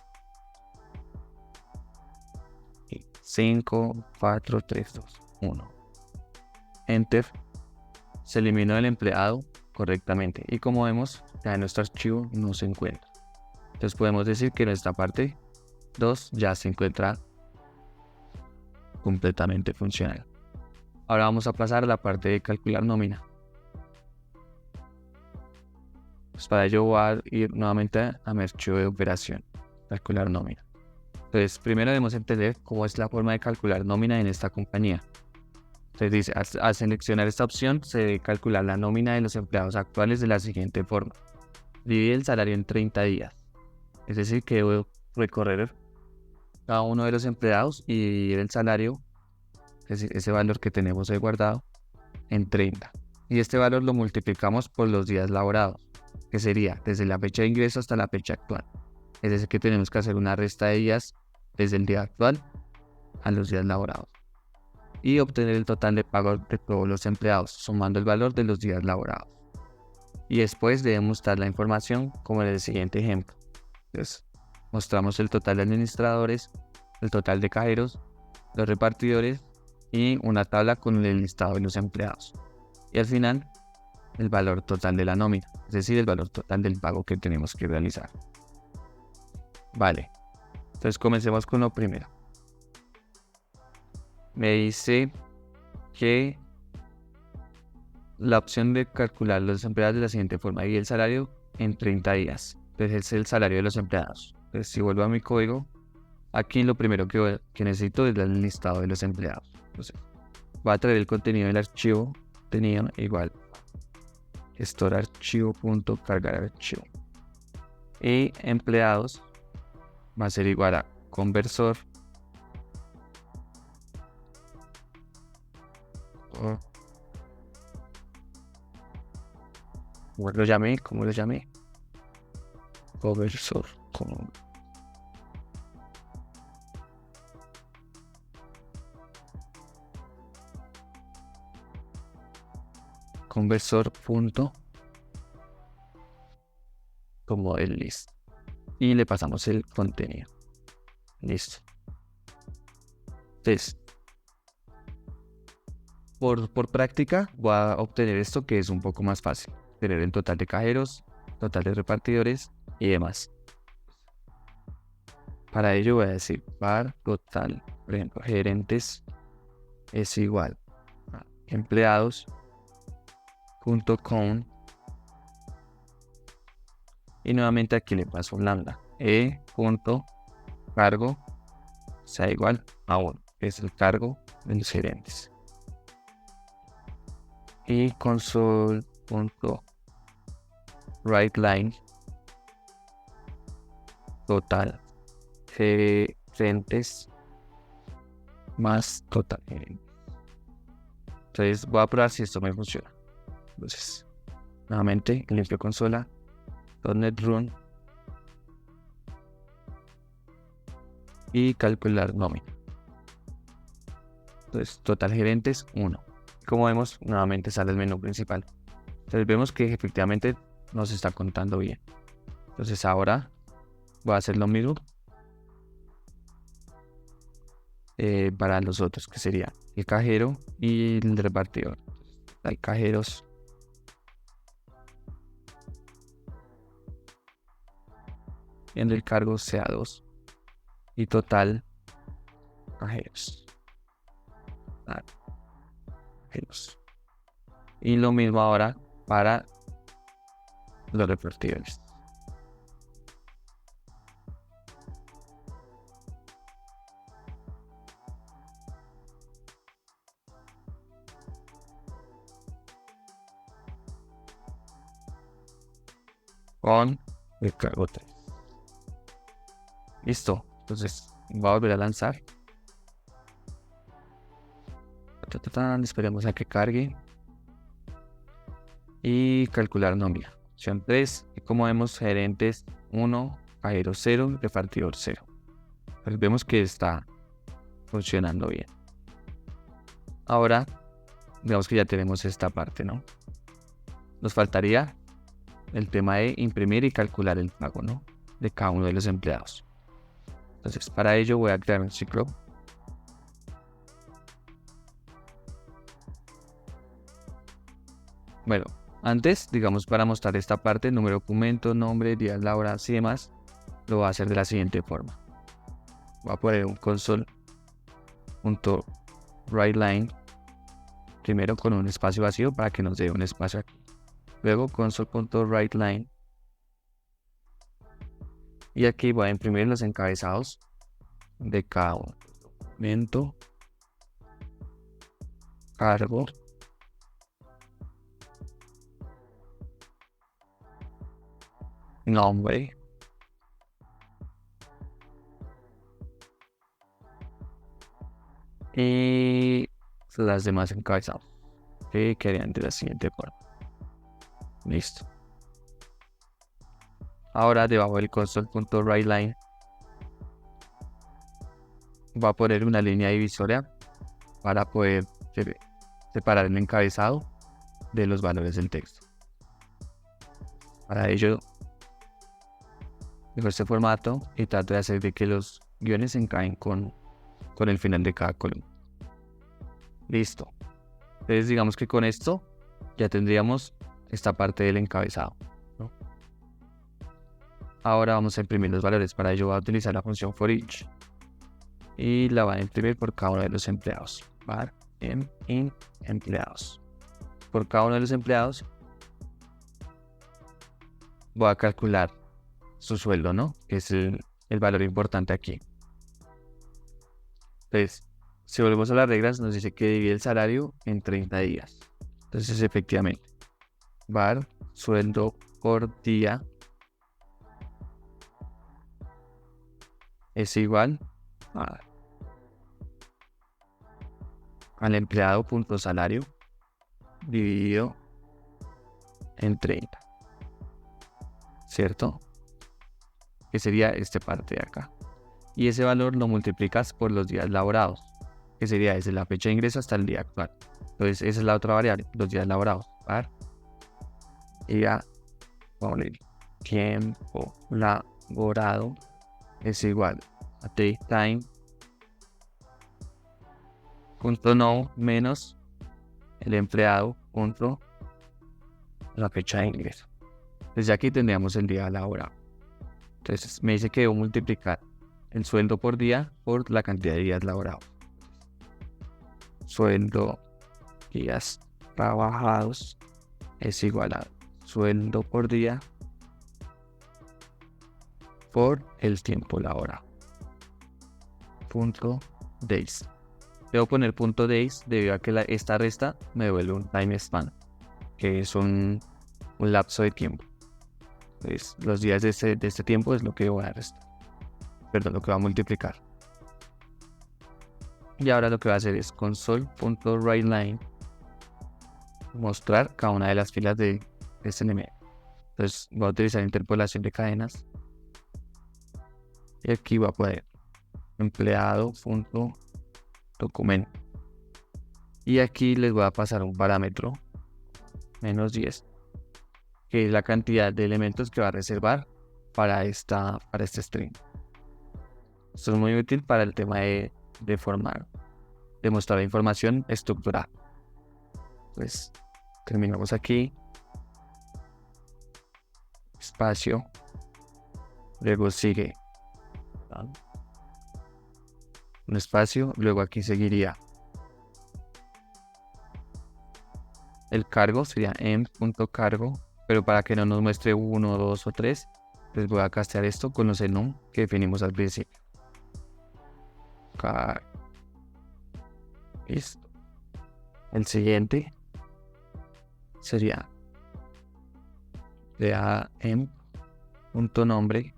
5, 4, 3, 2, 1. Enter. Se eliminó el empleado correctamente. Y como vemos, ya en nuestro archivo no se encuentra. Entonces podemos decir que nuestra parte 2 ya se encuentra completamente funcional. Ahora vamos a pasar a la parte de calcular nómina. Pues para ello voy a ir nuevamente a mi archivo de operación, calcular nómina. Entonces, primero debemos entender cómo es la forma de calcular nómina en esta compañía. Entonces dice, al seleccionar esta opción, se debe calcular la nómina de los empleados actuales de la siguiente forma. Divide el salario en 30 días. Es decir, que debo recorrer cada uno de los empleados y dividir el salario, es decir, ese valor que tenemos ahí guardado, en 30. Y este valor lo multiplicamos por los días laborados, que sería desde la fecha de ingreso hasta la fecha actual. Es decir, que tenemos que hacer una resta de días desde el día actual a los días laborados. Y obtener el total de pago de todos los empleados, sumando el valor de los días laborados. Y después debemos dar la información como en el siguiente ejemplo. Entonces, mostramos el total de administradores, el total de cajeros, los repartidores y una tabla con el listado de los empleados. Y al final, el valor total de la nómina, es decir, el valor total del pago que tenemos que realizar. Vale, entonces comencemos con lo primero. Me dice que la opción de calcular los empleados de la siguiente forma: y el salario en 30 días. Entonces es el salario de los empleados. Entonces si vuelvo a mi código, aquí lo primero que necesito es el listado de los empleados. Entonces voy a traer el contenido del archivo contenido igual gestor archivo.cargar archivo. Y empleados va a ser igual a conversor ¿cómo lo llamé? Conversor. Conversor punto como el list. Y le pasamos el contenido. Listo. Entonces, por práctica voy a obtener esto que es un poco más fácil. Tener el total de cajeros, total de repartidores y demás. Para ello voy a decir var total, por ejemplo, gerentes es igual a empleados.com y nuevamente aquí le paso un lambda e.cargo sea igual a 1, que es el cargo de los gerentes. Y console.writeLine total gerentes más total gerentes. Entonces voy a probar si esto me funciona. Entonces nuevamente limpio consola .NET Run y calcular nómina. Entonces total gerentes 1. Como vemos, nuevamente sale el menú principal. Entonces vemos que efectivamente nos está contando bien. Entonces ahora voy a hacer lo mismo para los otros, que sería el cajero y el repartidor. Hay cajeros en el cargo sea 2 y total cajeros. Y lo mismo ahora para los repartidores. Con el cargo 3. Listo. Entonces voy a volver a lanzar. Esperemos a que cargue. Y calcular nómina. Opción 3. Y como vemos, gerentes 1, cajero 0, repartidor 0. Pues vemos que está funcionando bien. Ahora, digamos que ya tenemos esta parte, ¿no? Nos faltaría el tema de imprimir y calcular el pago, ¿no? De cada uno de los empleados. Entonces, para ello voy a crear un ciclo. Bueno, antes, digamos, para mostrar esta parte, número de documento, nombre, días laborados y demás, lo voy a hacer de la siguiente forma. Voy a poner un console.writeLine primero con un espacio vacío para que nos dé un espacio aquí. Luego console.writeLine Y aquí voy a imprimir los encabezados de cada uno. Documento, cargo, nombre, y las demás encabezados que quedarían de la siguiente forma. Listo. Ahora debajo del console.writeLine va a poner una línea divisoria para poder separar el encabezado de los valores del texto. Para ello, dejo este formato y trato de hacer de que los guiones encajen con el final de cada columna. Listo. Entonces digamos que con esto ya tendríamos esta parte del encabezado, ¿no? Ahora vamos a imprimir los valores. Para ello voy a utilizar la función forEach y la voy a imprimir por cada uno de los empleados. var in empleados. Por cada uno de los empleados voy a calcular su sueldo, ¿no? Que es el valor importante aquí. Entonces, si volvemos a las reglas, nos dice que divide el salario en 30 días. Entonces, efectivamente, var sueldo por día es igual al empleado.salario dividido en 30, ¿cierto? Que sería esta parte de acá. Y ese valor lo multiplicas por los días laborados, que sería desde la fecha de ingreso hasta el día actual. Entonces, esa es la otra variable, los días laborados. Y ya, vamos a poner tiempo laborado es igual a datetime.no menos el empleado punto la fecha de ingreso. Desde aquí tendríamos el día laborado. Entonces me dice que debo multiplicar el sueldo por día por la cantidad de días laborados. Sueldo días trabajados es igual a sueldo por día por el tiempo laborado. Punto days. Debo poner punto days debido a que esta resta me devuelve un time span, que es un lapso de tiempo. Entonces, los días de este tiempo es lo que voy a restar. Perdón, lo que va a multiplicar. Y ahora lo que va a hacer es console.writeLine mostrar cada una de las filas de este enemigo. Entonces voy a utilizar interpolación de cadenas. Y aquí voy a poner empleado.documento. Y aquí les voy a pasar un parámetro menos 10, que es la cantidad de elementos que va a reservar para este string. Esto es muy útil para el tema de mostrar información estructurada. Pues terminamos aquí. Espacio. Luego sigue un espacio. Luego aquí seguiría el cargo. Sería em.cargo. Pero para que no nos muestre 1, 2 o 3, les voy a castear esto con los enum que definimos al principio. Listo. El siguiente sería de em.nombre,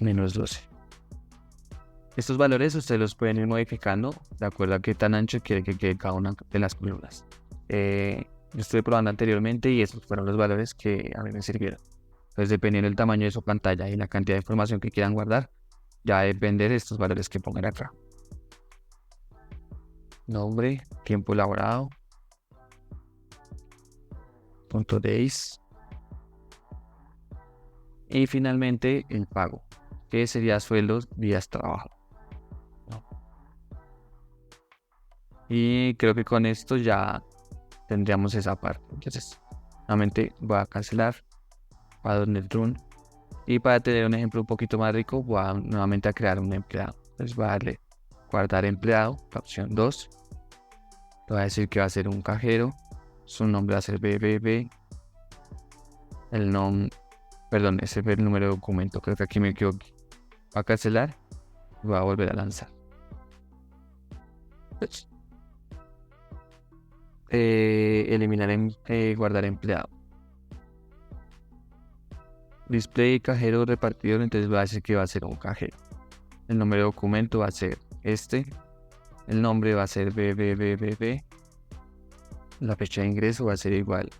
menos 12. Estos valores ustedes los pueden ir modificando de acuerdo a qué tan ancho quiere que quede cada una de las columnas. Yo estuve probando anteriormente y estos fueron los valores que a mí me sirvieron. Entonces, dependiendo del tamaño de su pantalla y la cantidad de información que quieran guardar, ya depende de estos valores que pongan acá. Nombre, tiempo elaborado, punto days y finalmente el pago, que sería sueldos días trabajo. Y creo que con esto ya tendríamos esa parte. Entonces, nuevamente voy a cancelar, voy a darle run y para tener un ejemplo un poquito más rico voy nuevamente a crear un empleado. Entonces voy a darle guardar empleado, la opción 2. Le voy a decir que va a ser un cajero, su nombre va a ser BBB, el nombre Perdón, ese fue el número de documento. Creo que aquí me equivoqué. Va a cancelar y va a volver a lanzar. Eliminar, guardar empleado. Display cajero repartidor, entonces va a decir que va a ser un cajero. El número de documento va a ser este. El nombre va a ser BBBBB. La fecha de ingreso va a ser igual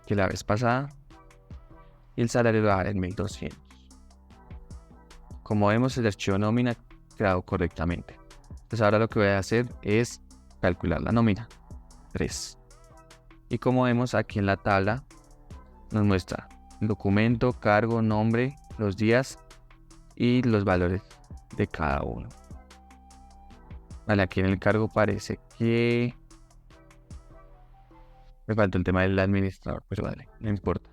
que la vez pasada. Y el salario va a dar en 1200. Como vemos, el archivo nómina creado correctamente. Entonces ahora lo que voy a hacer es calcular la nómina. 3. Y como vemos aquí en la tabla, nos muestra el documento, cargo, nombre, los días y los valores de cada uno. Vale, aquí en el cargo parece que me falta el tema del administrador, pero vale, no importa.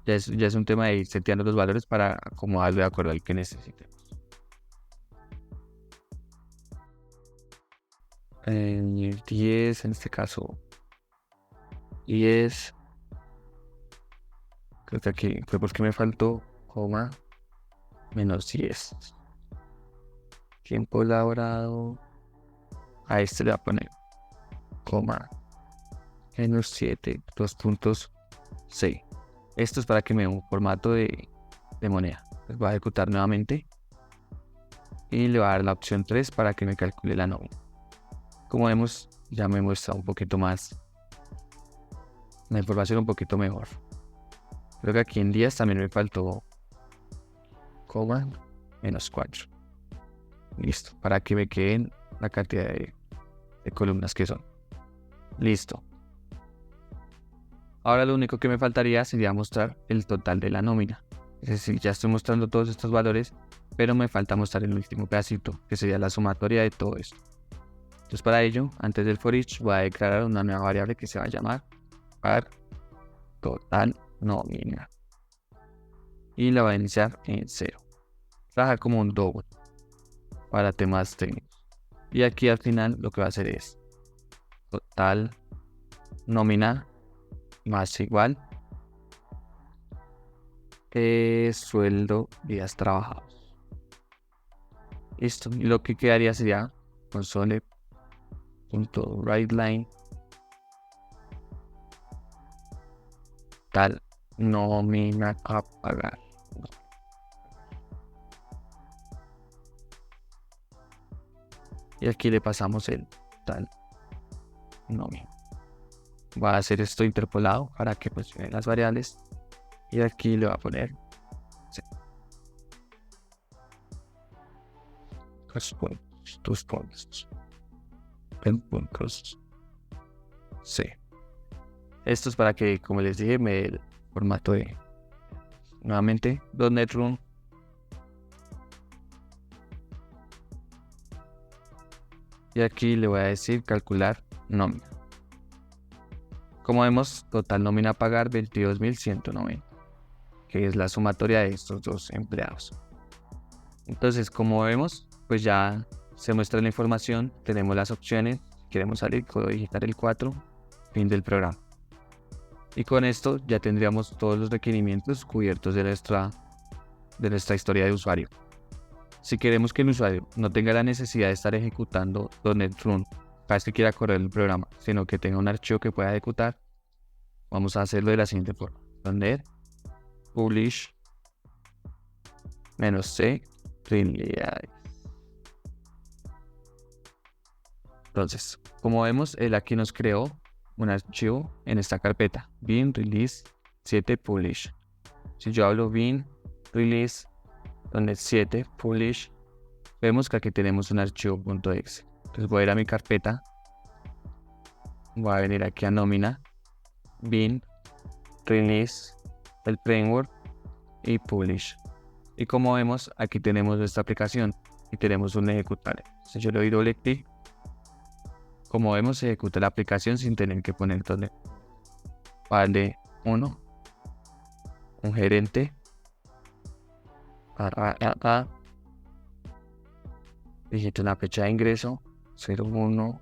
Ya es un tema de ir seteando los valores para acomodarlo de acuerdo al que necesitemos. En el 10, en este caso 10. Creo que aquí fue porque me faltó coma menos 10. Tiempo elaborado. A este le voy a poner coma menos 7, 2 puntos C. Esto es para que me dé un formato de moneda. Les voy a ejecutar nuevamente y le voy a dar la opción 3 para que me calcule la nómina. Como vemos, ya me muestra un poquito más la información, un poquito mejor. Creo que aquí en días también me faltó coma menos 4. Listo, para que me queden la cantidad de columnas que son. Listo. Ahora lo único que me faltaría sería mostrar el total de la nómina. Es decir, ya estoy mostrando todos estos valores, pero me falta mostrar el último pedacito, que sería la sumatoria de todo esto. Entonces para ello, antes del for each, voy a declarar una nueva variable que se va a llamar var total nómina. Y la voy a iniciar en 0. Trabaja como un double para temas técnicos. Y aquí al final lo que va a hacer es total nómina más igual sueldo días trabajados. Listo. Y lo que quedaría sería console.writeLine tal nómina a pagar. Y aquí le pasamos el tal nómina. Voy a hacer esto interpolado para que funcionen las variables. Y aquí le voy a poner C. 2 puntos. En puntos C. Esto es para que, como les dije, me dé el formato de nuevamente .NET Run. Y aquí le voy a decir calcular nómina. Como vemos, total nómina a pagar 22.190, que es la sumatoria de estos dos empleados. Entonces, como vemos, pues ya se muestra la información, tenemos las opciones. Si queremos salir, puedo digitar el 4, fin del programa. Y con esto ya tendríamos todos los requerimientos cubiertos de nuestra historia de usuario. Si queremos que el usuario no tenga la necesidad de estar ejecutando .NET Run cada vez que quiera correr el programa, sino que tenga un archivo que pueda ejecutar, vamos a hacerlo de la siguiente forma. .NET publish -c release. Entonces, como vemos, él aquí nos creó un archivo en esta carpeta bin release 7 publish. Si yo hablo bin release .NET 7 publish, vemos que aquí tenemos un archivo .exe. Entonces voy a ir a mi carpeta, voy a venir aquí a nómina, bin release el framework y publish. Y como vemos, aquí tenemos nuestra aplicación y tenemos un ejecutable. Si yo le doy doble clic, como vemos, se ejecuta la aplicación sin tener que poner doble. Vale 1, un gerente, digito la fecha de ingreso 01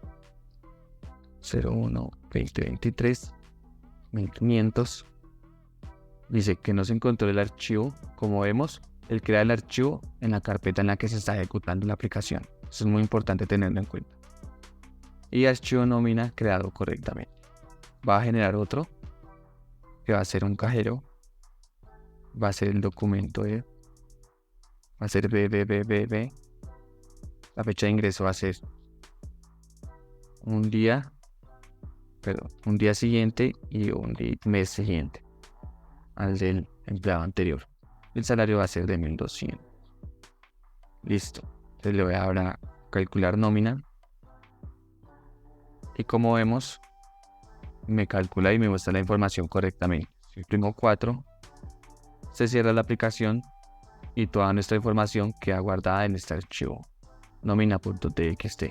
2023 1500. Dice que no se encontró el archivo. Como vemos, él crea el archivo en la carpeta en la que se está ejecutando la aplicación. Eso es muy importante tenerlo en cuenta. Y archivo nómina creado correctamente. Va a generar otro que va a ser un cajero. Va a ser el documento E. Va a ser BBBBB. La fecha de ingreso va a ser un día siguiente y un mes siguiente al del empleado anterior. El salario va a ser de 1.200. Listo. Entonces le voy a dar a calcular nómina. Y como vemos, me calcula y me muestra la información correctamente. Si imprimo 4, se cierra la aplicación y toda nuestra información queda guardada en este archivo nómina.txt.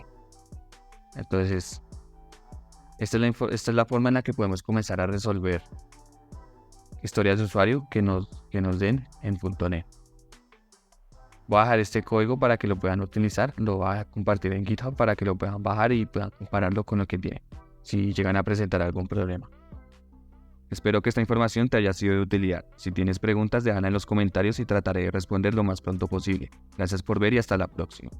Entonces, esta es la forma en la que podemos comenzar a resolver historias de usuario que nos den en .NET. Voy a dejar este código para que lo puedan utilizar. Lo voy a compartir en GitHub para que lo puedan bajar y puedan compararlo con lo que tiene, si llegan a presentar algún problema. Espero que esta información te haya sido de utilidad. Si tienes preguntas, déjala en los comentarios y trataré de responder lo más pronto posible. Gracias por ver y hasta la próxima.